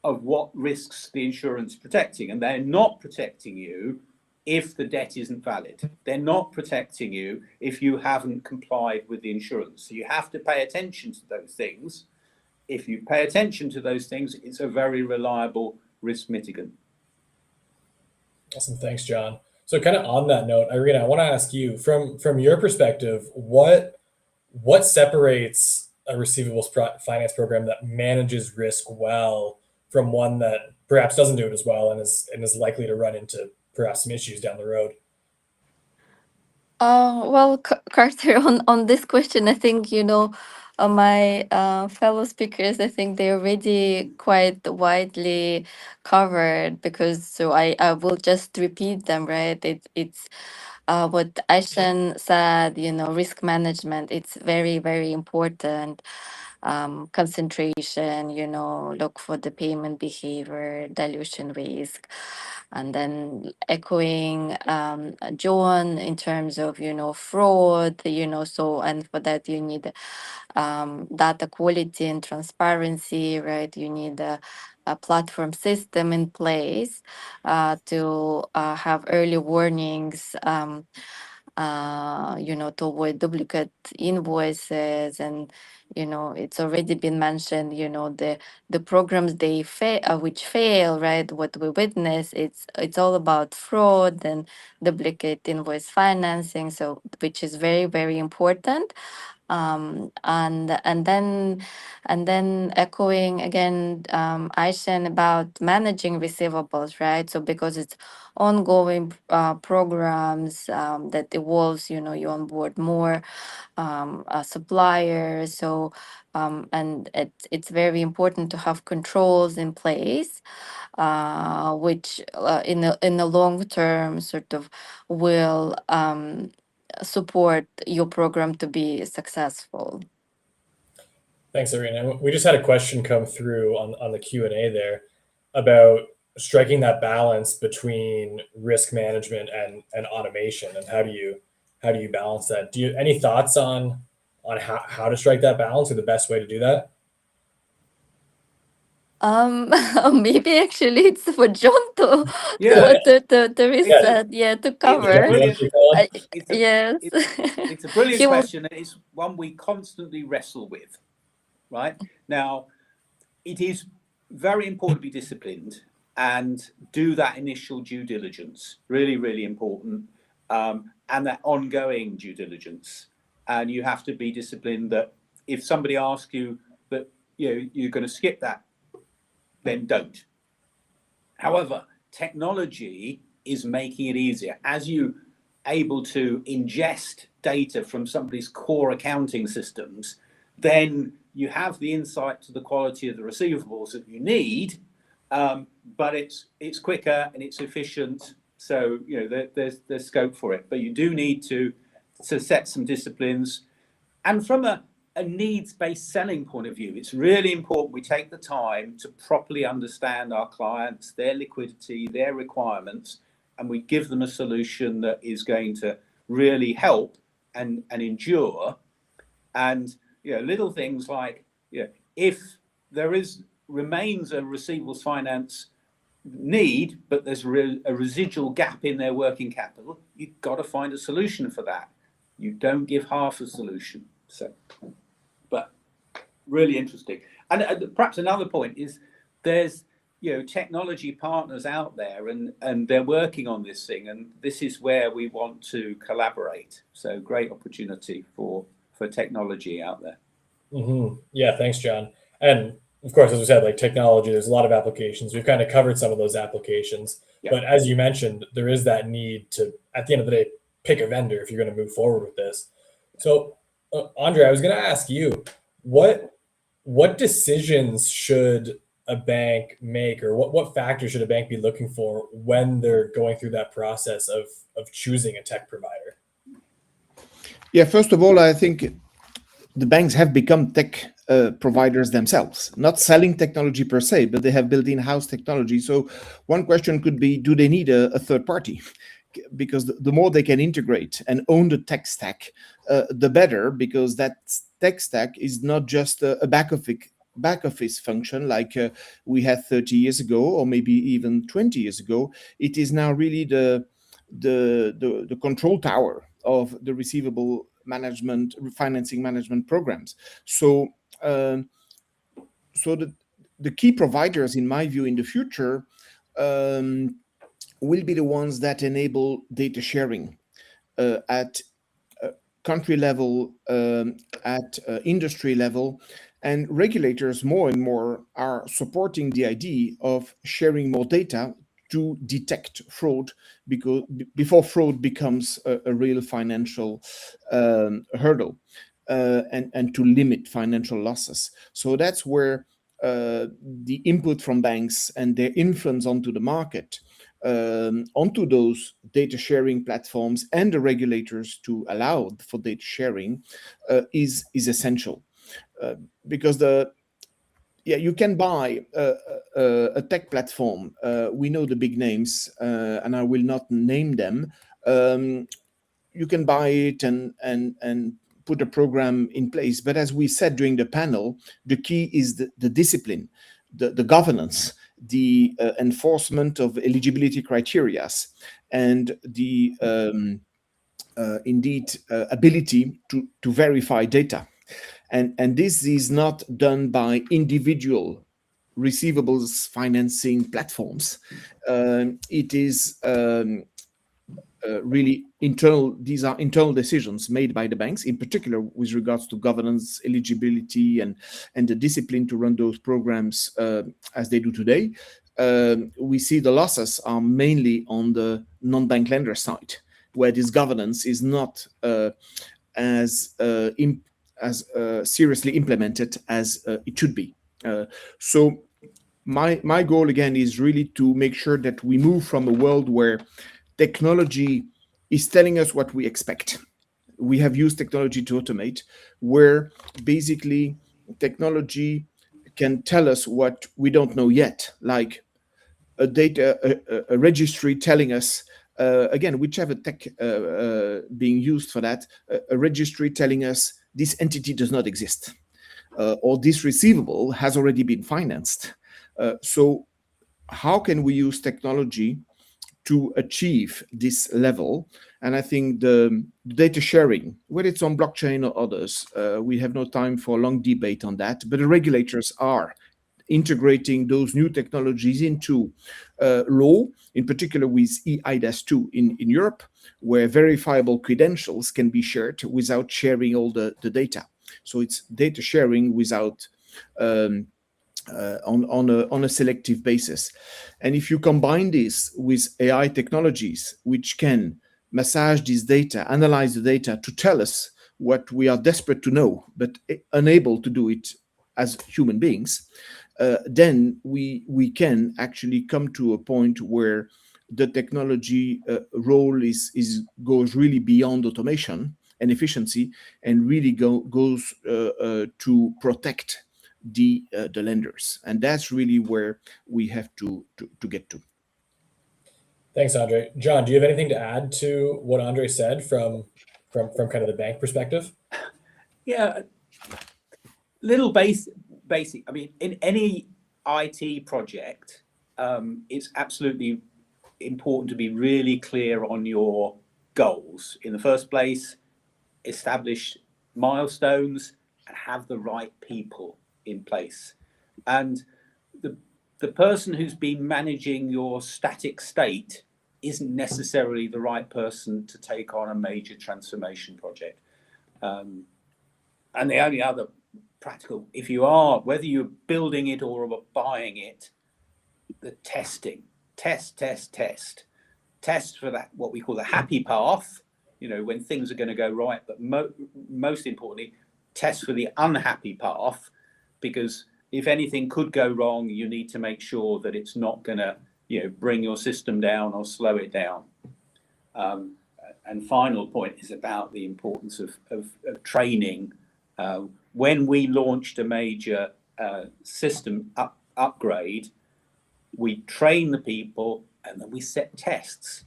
of what risks the insurance is protecting, and they're not protecting you if the debt isn't valid. They're not protecting you if you haven't complied with the insurance. So you have to pay attention to those things. If you pay attention to those things, it's a very reliable risk mitigant. Awesome, thanks, John. So kind of on that note, Irina, I want to ask you, from your perspective, what separates a receivables finance program that manages risk well from one that perhaps doesn't do it as well and is likely to run into perhaps some issues down the road? Well, Carter, on this question, I think, my fellow speakers, I think they already quite widely covered, because so I will just repeat them, right? It's what Aysen said, risk management, it's very, very important. Concentration, look for the payment behavior, dilution risk. And then echoing John in terms of, fraud, so, and for that you need data quality and transparency, right? You need a platform system in place to have early warnings, to avoid duplicate invoices. And it's already been mentioned, the programs which fail, right? What we witness, it's all about fraud and duplicate invoice financing, so which is very, very important. And then echoing again, Aysen, about managing receivables, right? So because it's ongoing programs that evolves, you onboard more suppliers. So and it's very important to have controls in place, which in the long term sort of will support your program to be successful. Thanks, Irina. We just had a question come through on the Q&A there about striking that balance between risk management and automation, and how do you balance that? Do you any thoughts on how to strike that balance, or the best way to do that? Maybe actually it's for John to cover. Yes. It's a brilliant question, and it's one we constantly wrestle with. Right now, it is very important to be disciplined and do that initial due diligence. Really, really important, and that ongoing due diligence. And you have to be disciplined that if somebody asks you that you're going to skip that, then don't. However, technology is making it easier. As you're able to ingest data from somebody's core accounting systems, then you have the insight to the quality of the receivables that you need, but it's quicker and it's efficient. So there's scope for it, but you do need to set some disciplines. And from a a needs-based selling point of view, it's really important we take the time to properly understand our clients, their liquidity, their requirements, and we give them a solution that is going to really help and endure. And little things like if there remains a receivables finance need, but there's a residual gap in their working capital, you've got to find a solution for that. You don't give half a solution. So, but really interesting. And perhaps another point is there's technology partners out there, and they're working on this thing, and this is where we want to collaborate. So great opportunity for technology out there. Yeah, thanks, John. And of course, as we said, like technology, there's a lot of applications. We've kind of covered some of those applications, but as you mentioned, there is that need to, at the end of the day, pick a vendor if you're going to move forward with this. So, Andre, I was going to ask you, what decisions should a bank make, or what factors should a bank be looking for when they're going through that process of choosing a tech provider? Yeah, first of all, I think the banks have become tech providers themselves, not selling technology per se, but they have built in-house technology. So one question could be, do they need a third party? Because the more they can integrate and own the tech stack, the better, because that tech stack is not just a back office function like we had 30 years ago, or maybe even 20 years ago. It is now really the control tower of the receivable management, financing management programs. So the key providers, in my view, in the future will be the ones that enable data sharing at country level, at industry level, and regulators more and more are supporting the idea of sharing more data to detect fraud, because before fraud becomes a real financial hurdle, and to limit financial losses. So that's where the input from banks and their influence onto the market, onto those data sharing platforms and the regulators to allow for data sharing is essential, because you can buy a tech platform. We know the big names, and I will not name them. You can buy it and put a program in place. But as we said during the panel, the key is the discipline, the governance, the enforcement of eligibility criteria, and the ability to verify data. And this is not done by individual receivables financing platforms. It is really internal. These are internal decisions made by the banks, in particular with regards to governance, eligibility, and the discipline to run those programs as they do today. We see the losses are mainly on the non-bank lender side, where this governance is not as seriously implemented as it should be. So my goal again is really to make sure that we move from a world where technology is telling us what we expect. We have used technology to automate, where basically technology can tell us what we don't know yet, like a registry telling us, again, whichever tech being used for that, a registry telling us this entity does not exist, or this receivable has already been financed. So how can we use technology to achieve this level? And I think the data sharing, whether it's on blockchain or others, we have no time for a long debate on that, but the regulators are integrating those new technologies into law, in particular with eIDAS 2 in Europe, where verifiable credentials can be shared without sharing all the data. So it's data sharing without on a selective basis. And if you combine this with AI technologies, which can massage this data, analyze the data to tell us what we are desperate to know, but unable to do it as human beings, then we can actually come to a point where the technology role goes really beyond automation and efficiency, and really goes to protect the lenders. And that's really where we have to get to. Thanks, Andre. John, do you have anything to add to what Andre said from kind of the bank perspective? Yeah, little basic. I mean, in any IT project, it's absolutely important to be really clear on your goals. In the first place, establish milestones and have the right people in place. And the person who's been managing your static state isn't necessarily the right person to take on a major transformation project. And the only other practical, if you are, whether you're building it or buying it, the testing, test for that, what we call the happy path, when things are going to go right, but most importantly, test for the unhappy path, because if anything could go wrong, you need to make sure that it's not going to, bring your system down or slow it down. And final point is about the importance of training. When we launched a major system upgrade, we train the people and then we set tests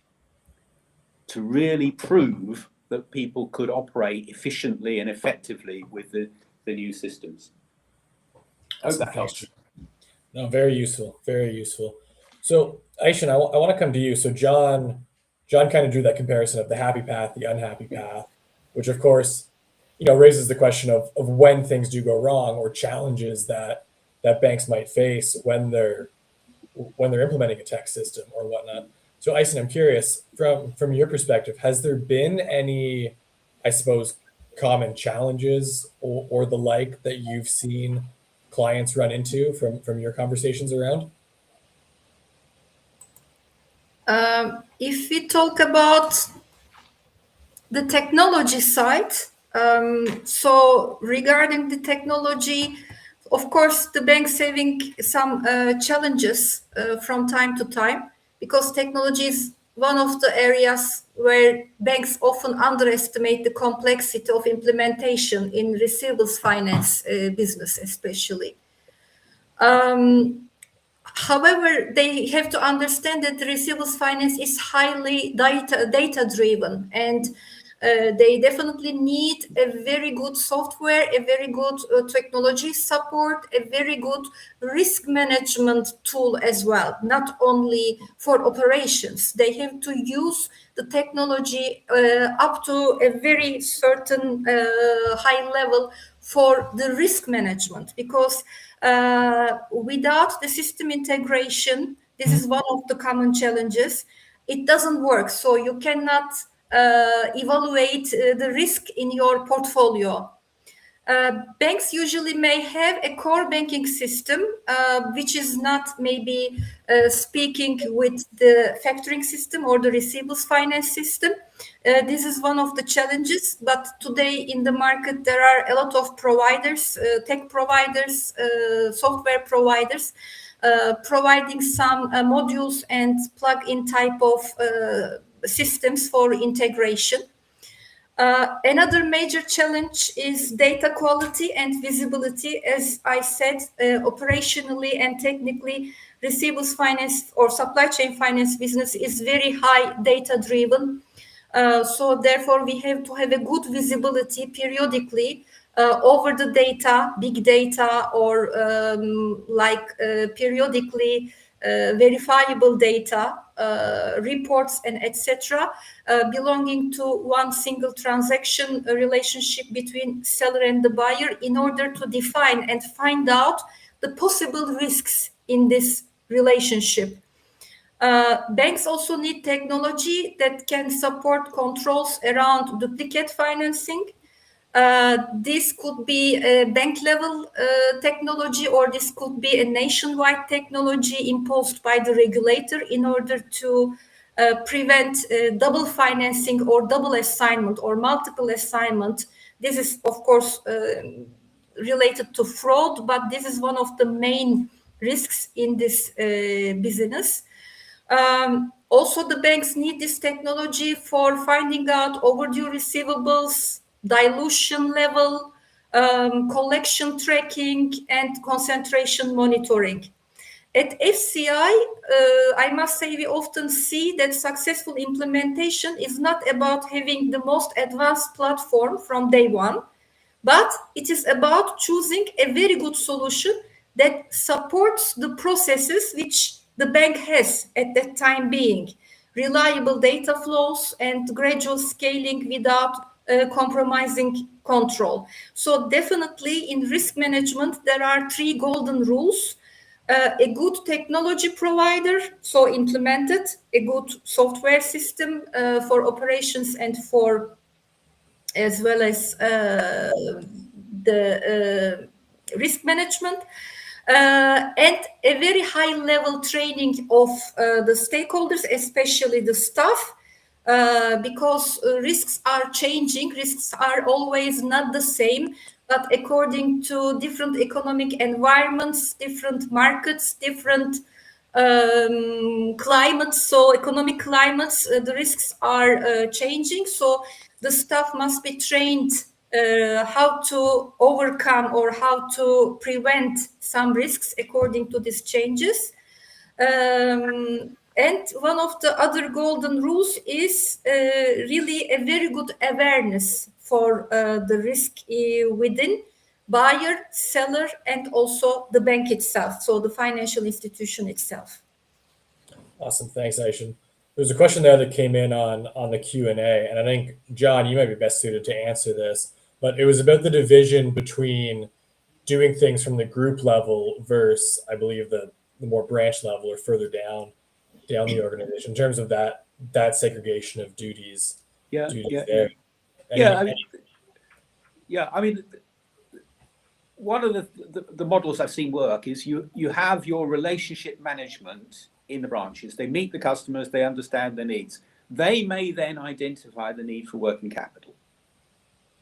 to really prove that people could operate efficiently and effectively with the new systems. I hope that helps. No, very useful, very useful. So, Aysen, I want to come to you. So, John kind of drew that comparison of the happy path, the unhappy path, which of course, raises the question of when things do go wrong or challenges that banks might face when they're implementing a tech system or whatnot. So, Aysen, I'm curious, from your perspective, has there been any, I suppose, common challenges or the like that you've seen clients run into from your conversations around? If we talk about the technology side, so regarding the technology, of course, the bank's having some challenges from time to time, because technology is one of the areas where banks often underestimate the complexity of implementation in receivables finance business, especially. However, they have to understand that the receivables finance is highly data driven, and they definitely need a very good software, a very good technology support, a very good risk management tool as well, not only for operations. They have to use the technology up to a very certain high level for the risk management, because without the system integration, this is one of the common challenges, it doesn't work. So you cannot evaluate the risk in your portfolio. Banks usually may have a core banking system, which is not maybe speaking with the factoring system or the receivables finance system. This is one of the challenges, but today in the market, there are a lot of providers, tech providers, software providers, providing some modules and plug-in type of systems for integration. Another major challenge is data quality and visibility. As I said, operationally and technically, receivables finance or supply chain finance business is very high data driven. So therefore, we have to have a good visibility periodically over the data, big data, or periodically verifiable data, reports, and etc., belonging to one single transaction relationship between seller and the buyer, in order to define and find out the possible risks in this relationship. Banks also need technology that can support controls around duplicate financing. This could be a bank level technology, or this could be a nationwide technology imposed by the regulator in order to prevent double financing or double assignment or multiple assignment. This is, of course, related to fraud, but this is one of the main risks in this business. Also, the banks need this technology for finding out overdue receivables, dilution level, collection tracking, and concentration monitoring. At FCI, I must say we often see that successful implementation is not about having the most advanced platform from day one, but it is about choosing a very good solution that supports the processes which the bank has at that time being. Reliable data flows and gradual scaling without compromising control. So definitely in risk management, there are 3 golden rules. A good technology provider, so implemented, a good software system for operations and for as well as the risk management, and a very high level training of the stakeholders, especially the staff, because risks are changing. Risks are always not the same, but according to different economic environments, different markets, different climates, so economic climates, the risks are changing. So the staff must be trained how to overcome or how to prevent some risks according to these changes. And one of the other golden rules is really a very good awareness for the risk within buyer, seller, and also the bank itself, so the financial institution itself. Awesome. Thanks, Aysen. There's a question there that came in on the Q&A, and I think, John, you might be best suited to answer this, but it was about the division between doing things from the group level versus, I believe, the more branch level or further down the organization in terms of that segregation of duties. Yeah, duties there. I mean, one of the models I've seen work is you have your relationship management in the branches. They meet the customers, they understand their needs. They may then identify the need for working capital.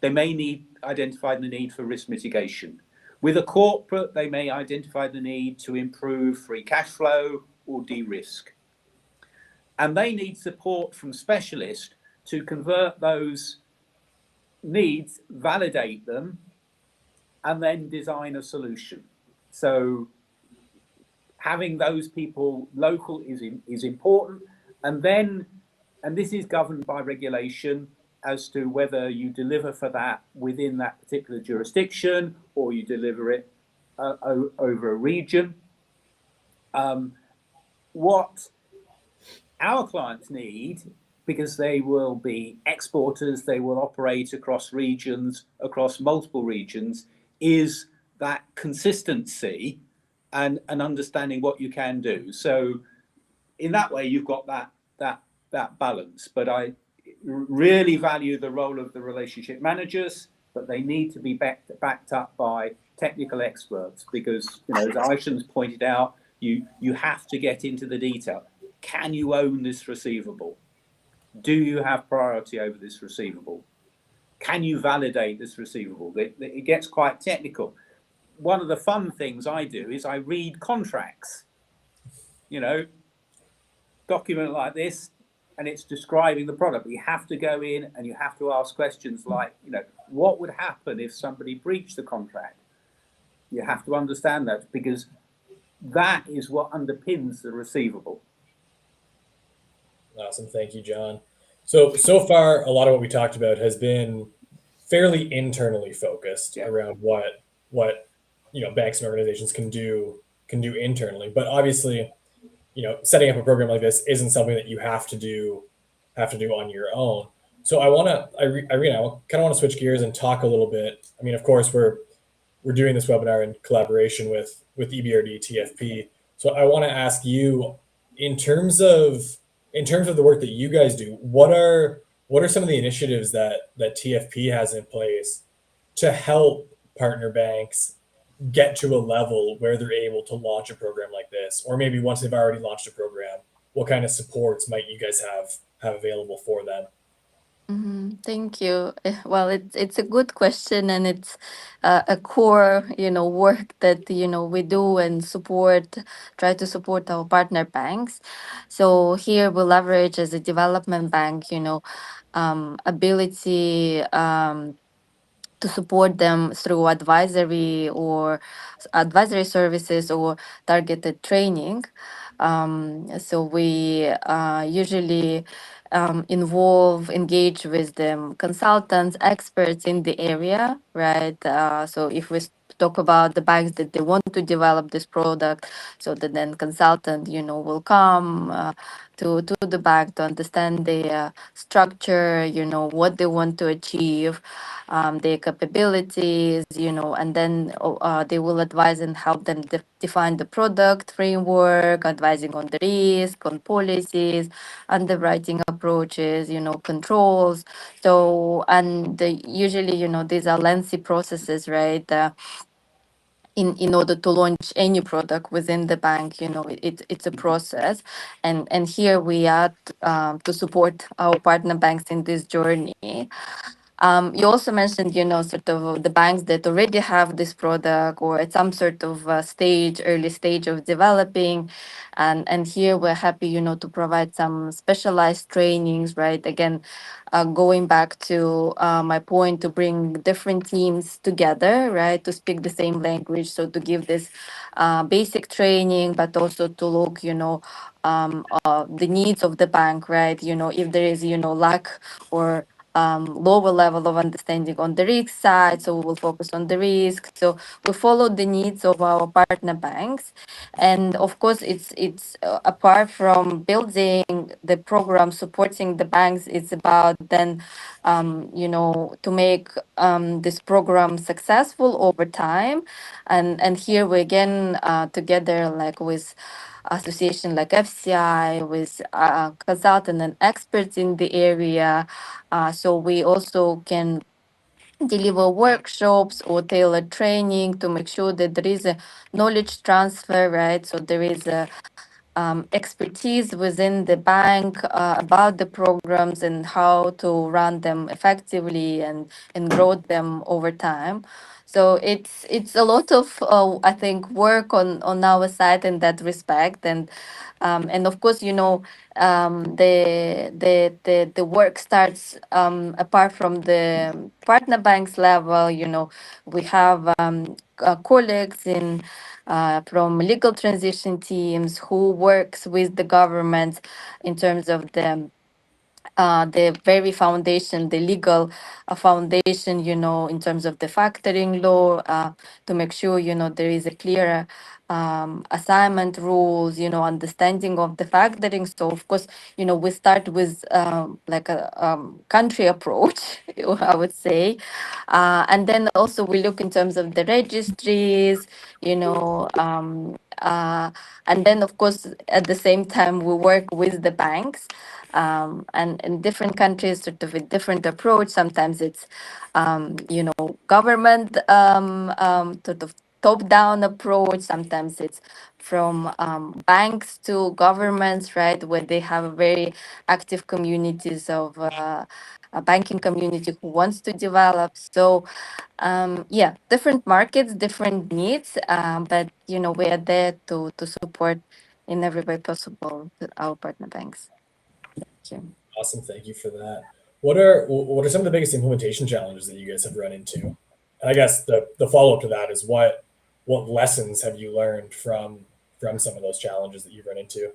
They may identify the need for risk mitigation. With a corporate, they may identify the need to improve free cash flow or de-risk. And they need support from specialists to convert those needs, validate them, and then design a solution. So having those people local is important. And this is governed by regulation as to whether you deliver for that within that particular jurisdiction or you deliver it over a region. What our clients need, because they will be exporters, they will operate across regions, across multiple regions, is that consistency and understanding what you can do. So in that way, you've got that balance. But I really value the role of the relationship managers, but they need to be backed up by technical experts, because, you know, as Aysen's pointed out, you have to get into the detail. Can you own this receivable? Do you have priority over this receivable? Can you validate this receivable? It gets quite technical. One of the fun things I do is I read contracts, you know, document like this, and it's describing the product. But you have to go in and you have to ask questions like, you know, what would happen if somebody breached the contract? You have to understand that, because that is what underpins the receivable. Awesome. Thank you, John. So far, a lot of what we talked about has been fairly internally focused around what banks and organizations can do internally. But obviously, setting up a program like this isn't something that you have to do on your own. So Irina, I kind of want to switch gears and talk a little bit. I mean, of course, we're doing this webinar in collaboration with EBRD TFP. So I want to ask you, in terms of the work that you guys do, what are some of the initiatives that TFP has in place to help partner banks get to a level where they're able to launch a program like this? Or maybe once they've already launched a program, what kind of supports might you guys have available for them? Thank you. Well, it's a good question, and it's a core, work that we do and try to support our partner banks. So here we leverage as a development bank, ability to support them through advisory services or targeted training. So we usually engage with the consultants, experts in the area, right? So if we talk about the banks that they want to develop this product, so that then consultant, will come to the bank to understand the structure, what they want to achieve, their capabilities, and then they will advise and help them define the product framework, advising on the risk, on policies, underwriting approaches, controls. So, and usually, these are lengthy processes, right? In order to launch any product within the bank, it's a process, and here we are to support our partner banks in this journey. You also mentioned, sort of the banks that already have this product or at some sort of early stage of developing. And here we're happy, to provide some specialized trainings, right? Again, going back to my point, to bring different teams together, right? To speak the same language. So to give this basic training, but also to look, the needs of the bank, right? If there is, lack or lower level of understanding on the risk side, so we will focus on the risk. So we follow the needs of our partner banks, and of course, it's apart from building the program, supporting the banks, it's about then, to make this program successful over time, and here we again together like with association like FCI, with consultant and experts in the area. So we also can deliver workshops or tailored training to make sure that there is a knowledge transfer, right? So there is a expertise within the bank about the programs and how to run them effectively and grow them over time. So it's a lot of I think work on our side in that respect, and of course, the work starts apart from the partner banks level. We have colleagues in from legal transition teams who works with the government in terms of the very foundation, the legal foundation, in terms of the factoring law, to make sure, there is a clear assignment rules, understanding of the factoring. So, of course, we start with like a country approach, I would say. And then also we look in terms of the registries, and then, of course, at the same time, we work with the banks, and in different countries sort of a different approach. Sometimes it's government sort of top down approach. Sometimes it's from banks to governments, right, where they have very active communities of a banking community who wants to develop. So yeah, different markets, different needs, but we are there to support in every way possible our partner banks. Thank you. Awesome, thank you for that. What are some of the biggest implementation challenges that you guys have run into? And I guess the follow up to that is what lessons have you learned from some of those challenges that you've run into?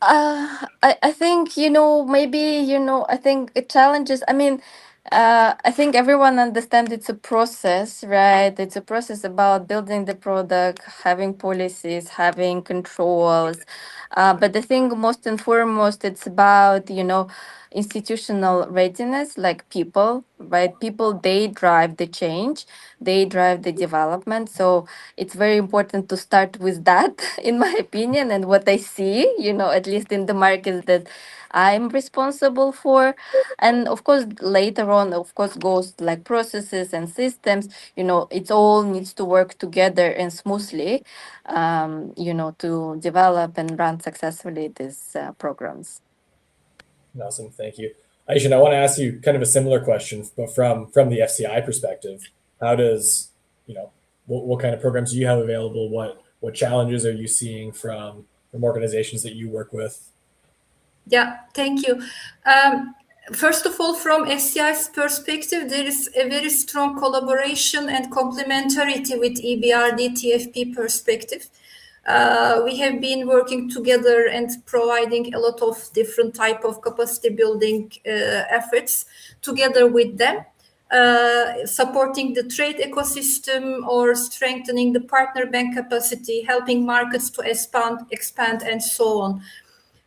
I think, maybe, I think it challenges. I mean, I think everyone understands it's a process, right? It's a process about building the product, having policies, having controls. But I think most and foremost, it's about, institutional readiness, like people, right? People, they drive the change, they drive the development. So it's very important to start with that, in my opinion, and what I see, at least in the markets that I'm responsible for. And of course, later on, of course, goes like processes and systems, it all needs to work together and smoothly, to develop and run successfully these programs. Awesome, thank you. Aysen, I want to ask you kind of a similar question, but from the FCI perspective. How does, what kind of programs do you have available? What challenges are you seeing from organizations that you work with? Yeah, thank you. First of all, from FCI's perspective, there is a very strong collaboration and complementarity with EBRD TFP perspective. We have been working together and providing a lot of different type of capacity building efforts together with them, supporting the trade ecosystem or strengthening the partner bank capacity, helping markets to expand, and so on.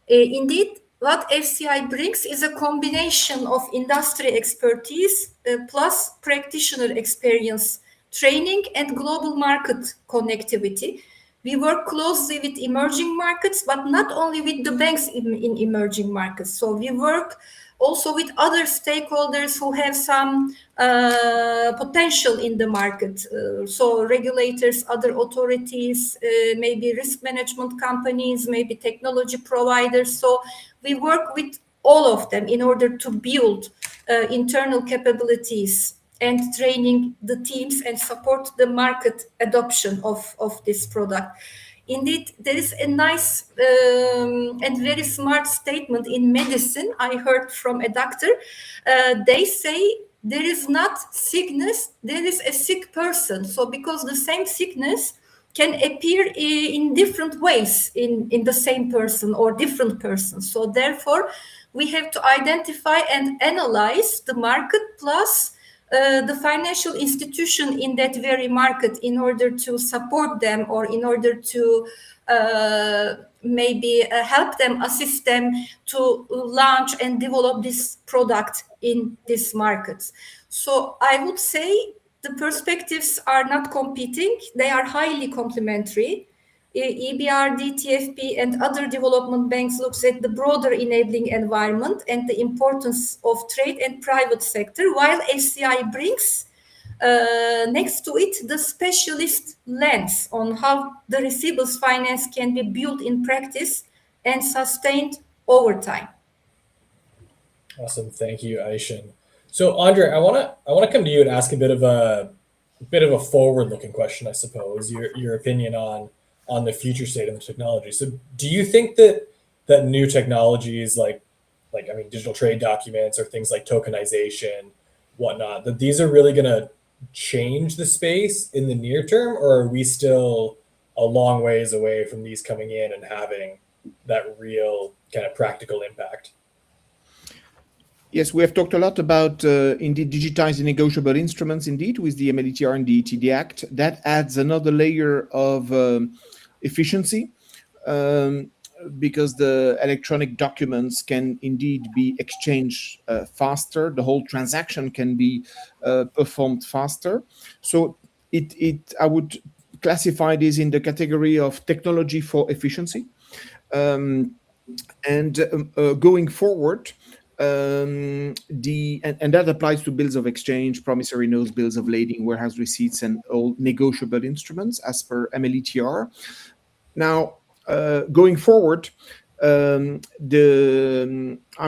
Indeed, what FCI brings is a combination of industry expertise plus practitioner experience, training, and global market connectivity. We work closely with emerging markets, but not only with the banks in emerging markets. So we work also with other stakeholders who have some potential in the market. So regulators, other authorities, maybe risk management companies, maybe technology providers. So we work with all of them in order to build internal capabilities and training the teams and support the market adoption of this product. Indeed, there is a nice and very smart statement in medicine I heard from a doctor. They say there is not sickness, there is a sick person. So because the same sickness can appear in different ways in the same person or different persons. So therefore, we have to identify and analyze the market plus the financial institution in that very market in order to support them or in order to maybe help them, assist them to launch and develop this product in this market. So I would say the perspectives are not competing, they are highly complementary. EBRD, TFP, and other development banks looks at the broader enabling environment and the importance of trade and private sector, while FCI brings next to it the specialist lens on how the receivables finance can be built in practice and sustained over time. Awesome, thank you, Aysen. So, Andre, I wanna come to you and ask a bit of a forward-looking question, I suppose. Your opinion on the future state of the technology. So do you think that new technologies like digital trade documents or things like tokenization, whatnot, that these are really gonna change the space in the near term, or are we still a long ways away from these coming in and having that real kind of practical impact? Yes, we have talked a lot about indeed digitized negotiable instruments, indeed, with the MLETR and the ETD Act. That adds another layer of efficiency because the electronic documents can indeed be exchanged faster. The whole transaction can be performed faster. So I would classify this in the category of technology for efficiency. And going forward, and that applies to bills of exchange, promissory notes, bills of lading, warehouse receipts, and all negotiable instruments as per MLETR. Now, going forward, I'm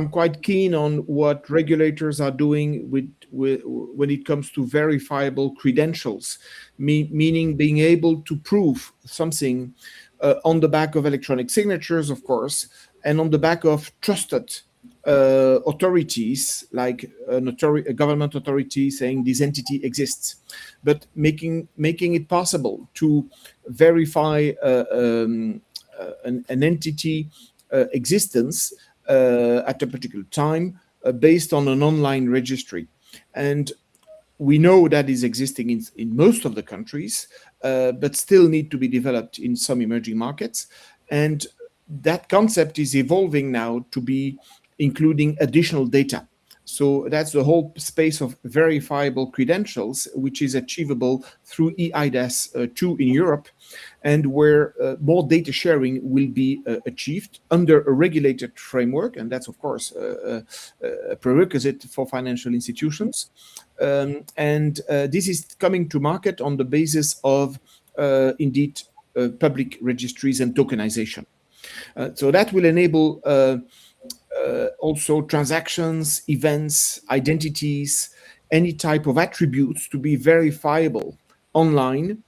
quite keen on what regulators are doing with when it comes to verifiable credentials, meaning being able to prove something on the back of electronic signatures, of course, and on the back of trusted authorities like a government authority saying this entity exists, but making it possible to verify an entity existence at a particular time based on an online registry. And we know that is existing in most of the countries, but still need to be developed in some emerging markets. And that concept is evolving now to be including additional data. So that's the whole space of verifiable credentials, which is achievable through EIDAS 2 in Europe, and where more data sharing will be achieved under a regulated framework. And that's, of course, a prerequisite for financial institutions. This is coming to market on the basis of, indeed, public registries and tokenization. So that will enable also transactions, events, identities, any type of attributes to be verifiable online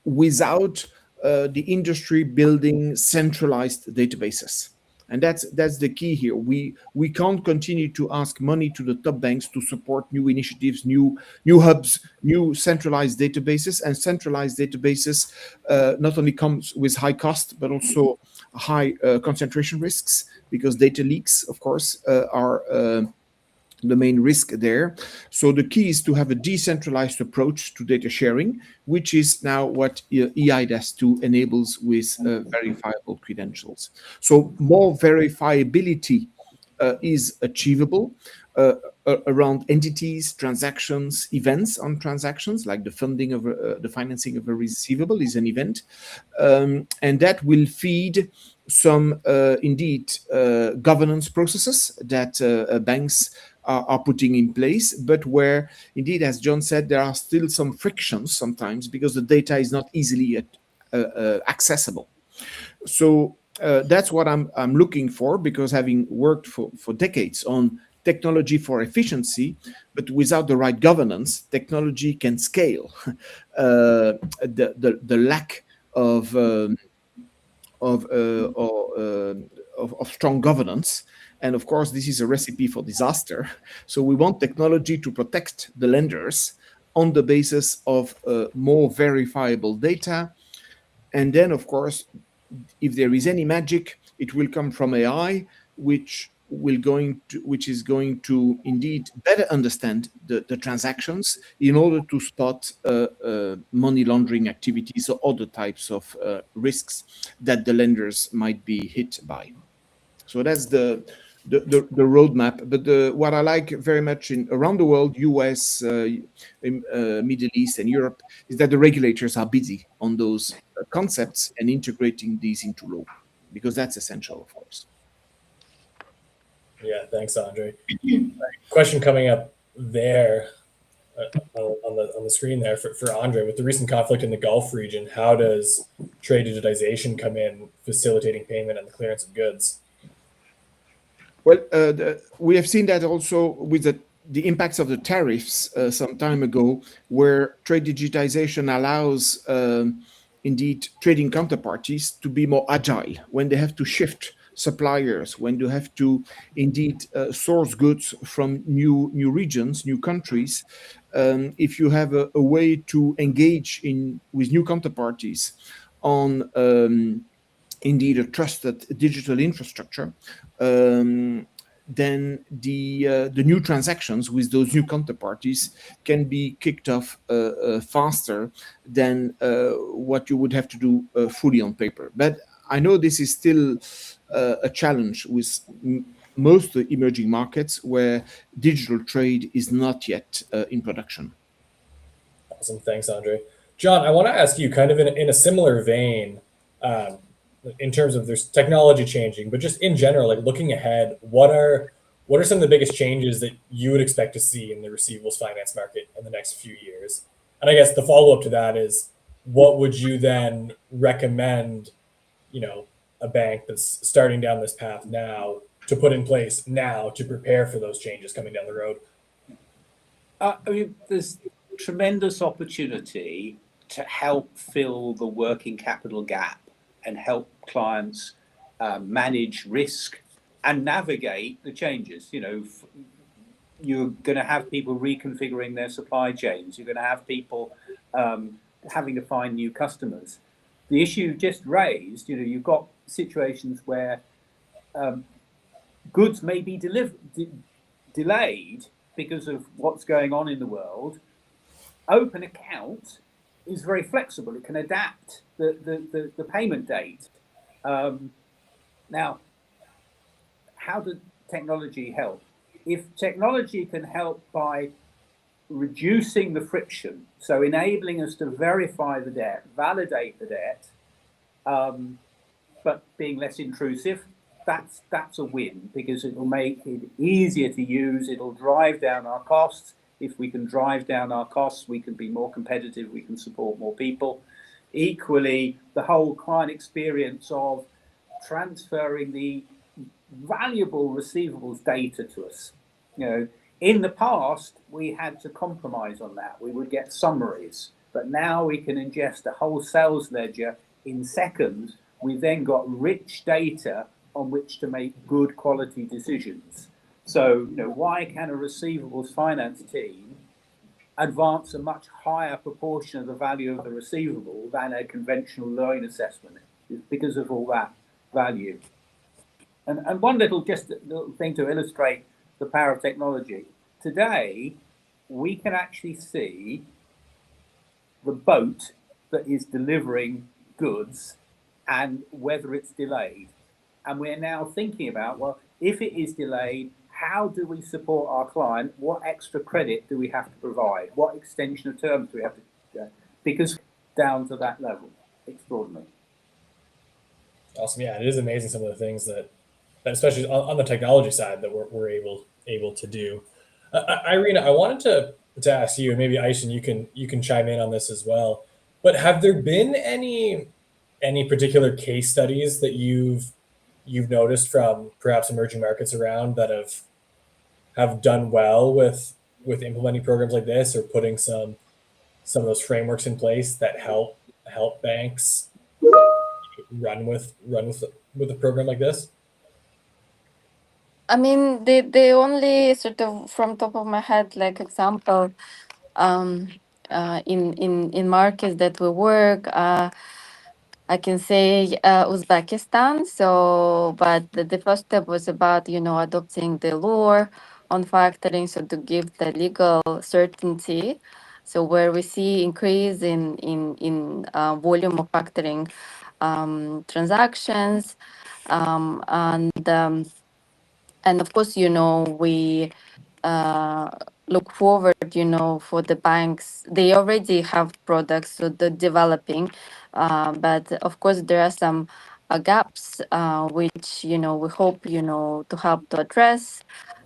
without the industry building centralized databases. And that's the key here. We can't continue to ask money to the top banks to support new initiatives, new hubs, new centralized databases. And centralized databases not only comes with high cost, but also high concentration risks, because data leaks, of course, are the main risk there. So the key is to have a decentralized approach to data sharing, which is now what EIDAS 2 enables with verifiable credentials. So more verifiability is achievable around entities, transactions, events on transactions, like the funding of the financing of a receivable is an event, and that will feed some indeed governance processes that banks are putting in place, but where indeed, as John said, there are still some frictions sometimes because the data is not easily accessible. So that's what I'm looking for, because having worked for decades on technology for efficiency, but without the right governance, technology can scale. The lack of strong governance. And of course, this is a recipe for disaster. So we want technology to protect the lenders on the basis of more verifiable data. And then, of course, if there is any magic, it will come from AI, which is going to indeed better understand the transactions in order to spot money laundering activities or other types of risks that the lenders might be hit by. So that's the roadmap. But what I like very much around the world, US, Middle East, and Europe, is that the regulators are busy on those concepts and integrating these into law, because that's essential, of course. Yeah, thanks, Andre. Question coming up there on the screen there for Andre. With the recent conflict in the Gulf region, how does trade digitization come in facilitating payment and the clearance of goods? Well, we have seen that also with the impacts of the tariffs some time ago, where trade digitization allows indeed trading counterparties to be more agile when they have to shift suppliers, when you have to indeed source goods from new regions, new countries. If you have a way to engage with new counterparties on indeed a trusted digital infrastructure, then the new transactions with those new counterparties can be kicked off faster than what you would have to do fully on paper. But I know this is still a challenge with most emerging markets where digital trade is not yet in production. Awesome. Thanks, Andre. John, I want to ask you, kind of in a similar vein, in terms of there's technology changing, but just in general, like looking ahead, what are some of the biggest changes that you would expect to see in the receivables finance market in the next few years? And I guess the follow-up to that is, what would you then recommend, a bank that's starting down this path now to put in place now to prepare for those changes coming down the road? There's tremendous opportunity to help fill the working capital gap and help clients manage risk and navigate the changes. You're going to have people reconfiguring their supply chains. You're going to have people having to find new customers. The issue you just raised, you've got situations where goods may be delayed because of what's going on in the world. Open account is very flexible. It can adapt the payment date. Now, how does technology help? If technology can help by reducing the friction, so enabling us to verify the debt, validate the debt, but being less intrusive, that's a win, because it will make it easier to use. It'll drive down our costs. If we can drive down our costs, we can be more competitive, we can support more people. Equally, the whole client experience of transferring the valuable receivables data to us. In the past, we had to compromise on that. We would get summaries, but now we can ingest a whole sales ledger in seconds. We've then got rich data on which to make good quality decisions. So, why can a receivables finance team advance a much higher proportion of the value of the receivable than a conventional loan assessment? It's because of all that value. And one little thing to illustrate the power of technology. Today, we can actually see the boat that is delivering goods and whether it's delayed. And we're now thinking about, well, if it is delayed, how do we support our client? What extra credit do we have to provide? What extension of terms do we have to, because down to that level, extraordinary. Awesome. Yeah, it is amazing some of the things that especially on the technology side, that we're able to do. Irina, I wanted to ask you, and maybe Aysen, you can chime in on this as well. But have there been any particular case studies that you've noticed from perhaps emerging markets around that have done well with implementing programs like this, or putting some of those frameworks in place that help banks run with a program like this? I mean, the only sort of from top of my head, like example, in markets that we work, I can say Uzbekistan. So, but the first step was about adopting the law on factoring, so to give the legal certainty. So where we see increase in volume of factoring transactions, and of course, we look forward, for the banks. They already have products, so they're developing. But of course, there are some gaps, which, we hope, to help to address,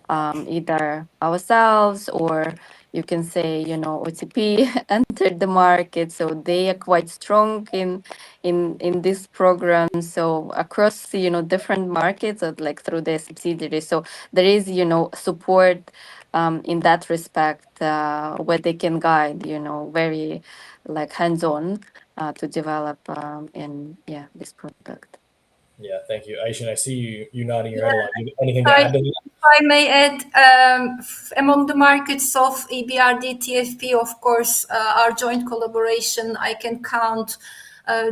either ourselves, or you can say, OTP entered the market. So they are quite strong in this program. So across, different markets, or like through their subsidiaries. So there is, support in that respect, where they can guide, very like hands-on to develop this product. Yeah, thank you, Aysen. I see you nodding your head a Yeah, lot. Anything to add to that? if I may add, among the markets of EBRD TFP, of course, our joint collaboration, I can count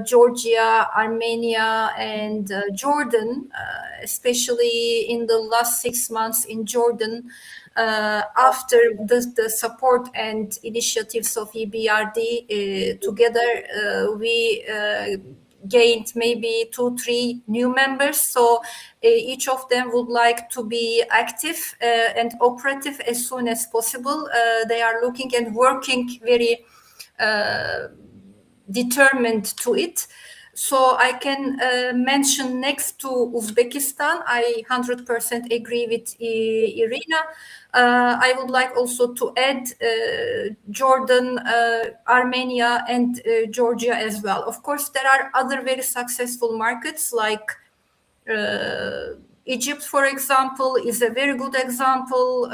Georgia, Armenia, and Jordan, especially in the last 6 months in Jordan. After the support and initiatives of EBRD, together we gained maybe 2-3 new members. So each of them would like to be active and operative as soon as possible. They are looking and working very determined to it. So I can mention, next to Uzbekistan, I 100% agree with Irina. I would like also to add Jordan, Armenia, and Georgia as well. Of course, there are other very successful markets like Egypt, for example, is a very good example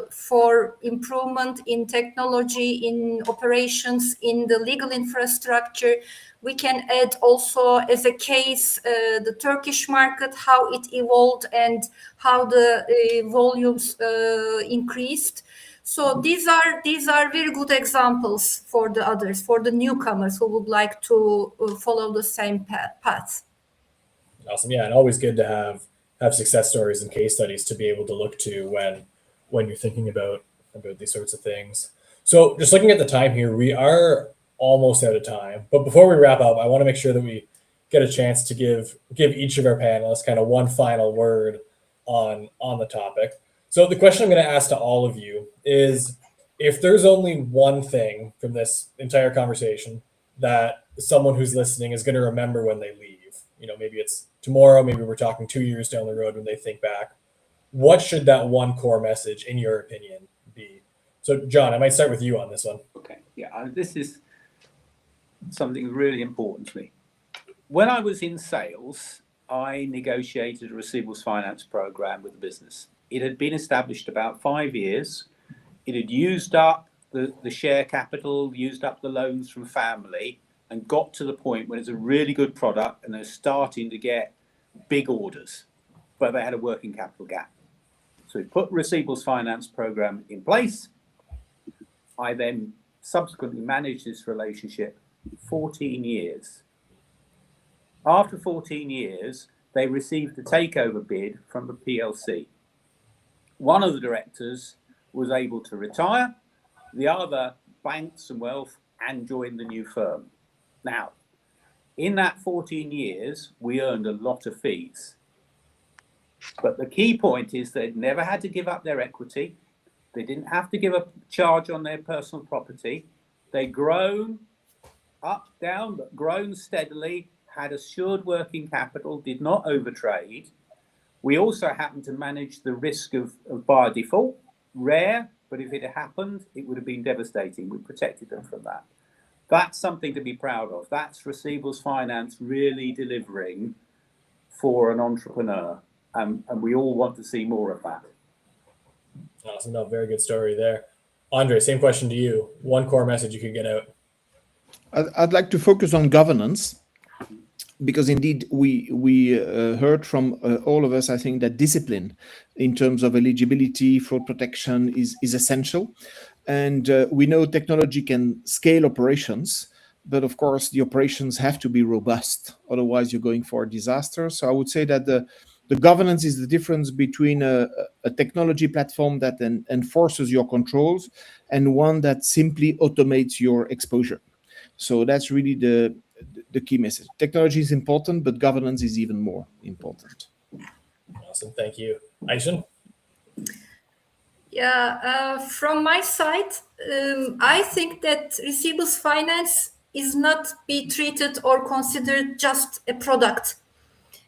for improvement in technology, in operations, in the legal infrastructure. We can add also as a case the Turkish market, how it evolved and how the volumes increased. So these are very good examples for the others, for the newcomers who would like to follow the same path. Awesome. Yeah, and always good to have success stories and case studies to be able to look to when you're thinking about these sorts of things. So just looking at the time here, we are almost out of time. But before we wrap up, I want to make sure that we get a chance to give each of our panelists kind of one final word on the topic. So the question I'm going to ask to all of you is, if there's only one thing from this entire conversation that someone who's listening is going to remember when they leave, maybe it's tomorrow, maybe we're talking 2 years down the road when they think back, what should that one core message, in your opinion, be? So John, I might start with you on this one. Okay, yeah, this is something really important to me. When I was in sales, I negotiated a receivables finance program with the business. It had been established about 5 years. It had used up the share capital, used up the loans from family, and got to the point when it's a really good product and they're starting to get big orders, but they had a working capital gap. So we put Receivables Finance Programme in place. I then subsequently managed this relationship 14 years. After 14 years, they received a takeover bid from the PLC. One of the directors was able to retire, the other banked some wealth and joined the new firm. Now, in that 14 years, we earned a lot of fees. But the key point is they'd never had to give up their equity. They didn't have to give a charge on their personal property. They'd grown up, down, but grown steadily, had assured working capital, did not overtrade. We also happened to manage the risk of buyer default. Rare, but if it had happened, it would have been devastating. We protected them from that. That's something to be proud of. That's Receivables Finance really delivering for an entrepreneur. And we all want to see more of that. Awesome. No, very good story there. Andre, same question to you. One core message you could get out. I'd like to focus on governance, because indeed we heard from all of us, I think, that discipline in terms of eligibility, fraud protection is essential. And we know technology can scale operations, but of course the operations have to be robust. Otherwise you're going for a disaster. So I would say that the governance is the difference between a technology platform that enforces your controls and one that simply automates your exposure. So that's really the key message. Technology is important, but governance is even more important. Awesome. Thank you. Aysen? Yeah, from my side, I think that receivables finance is not be treated or considered just a product.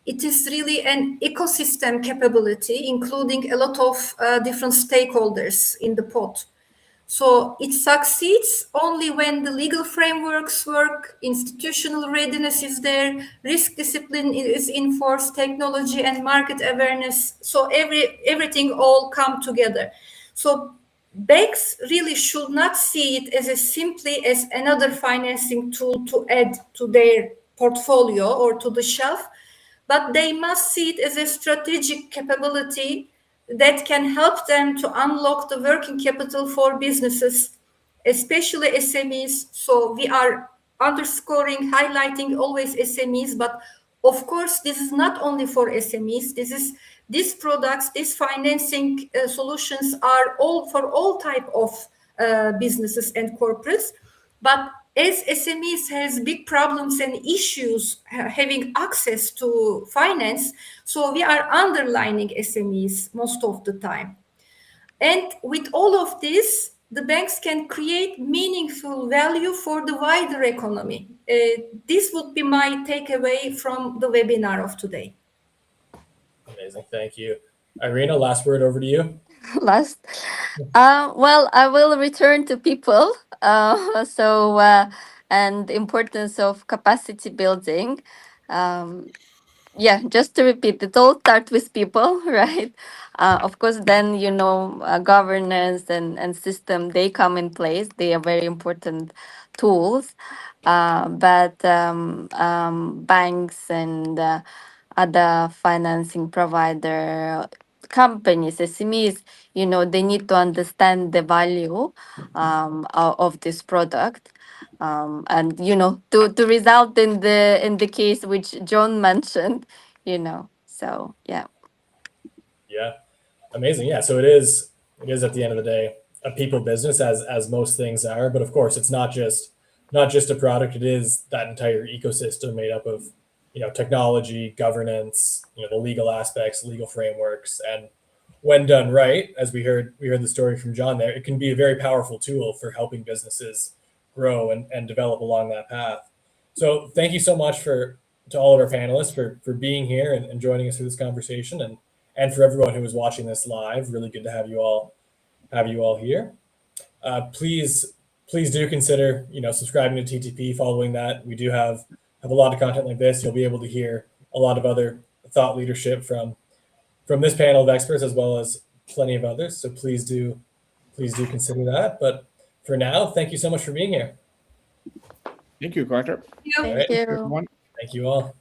It is really an ecosystem capability, including a lot of different stakeholders in the pot. So it succeeds only when the legal frameworks work, institutional readiness is there, risk discipline is enforced, technology and market awareness. So everything all come together. So banks really should not see it as simply as another financing tool to add to their portfolio or to the shelf, but they must see it as a strategic capability that can help them to unlock the working capital for businesses, especially SMEs. So we are underscoring, highlighting always SMEs, but of course, this is not only for SMEs. These products, these financing solutions are all for all type of businesses and corporates. But as SMEs has big problems and issues having access to finance, so we are underlining SMEs most of the time. And with all of this, the banks can create meaningful value for the wider economy. This would be my takeaway from the webinar of today. Amazing. Thank you. Irina, last word over to you. Last. Well, I will return to people. And the importance of capacity building. Yeah, just to repeat, it all starts with people, right? Of course, then, governance and system, they come in place. They are very important tools. But banks and other financing provider companies, SMEs, they need to understand the value of this product. And to result in the case which John mentioned, so yeah. Amazing. Yeah, so it is at the end of the day a people business, as most things are, but of course it's not just a product. It is that entire ecosystem made up of technology, governance, the legal aspects, legal frameworks, and when done right, as we heard the story from John there, it can be a very powerful tool for helping businesses grow and develop along that path. So thank you so much to all of our panelists for being here and joining us through this conversation, and for everyone who is watching this live. Really good to have you all here. Please do consider subscribing to TTP. Following that, we do have a lot of content like this. You'll be able to hear a lot of other thought leadership from this panel of experts, as well as plenty of others. So please do consider that. But for now, thank you so much for being here. Thank you, Carter. Thank you. Thank you. Everyone. Thank you all.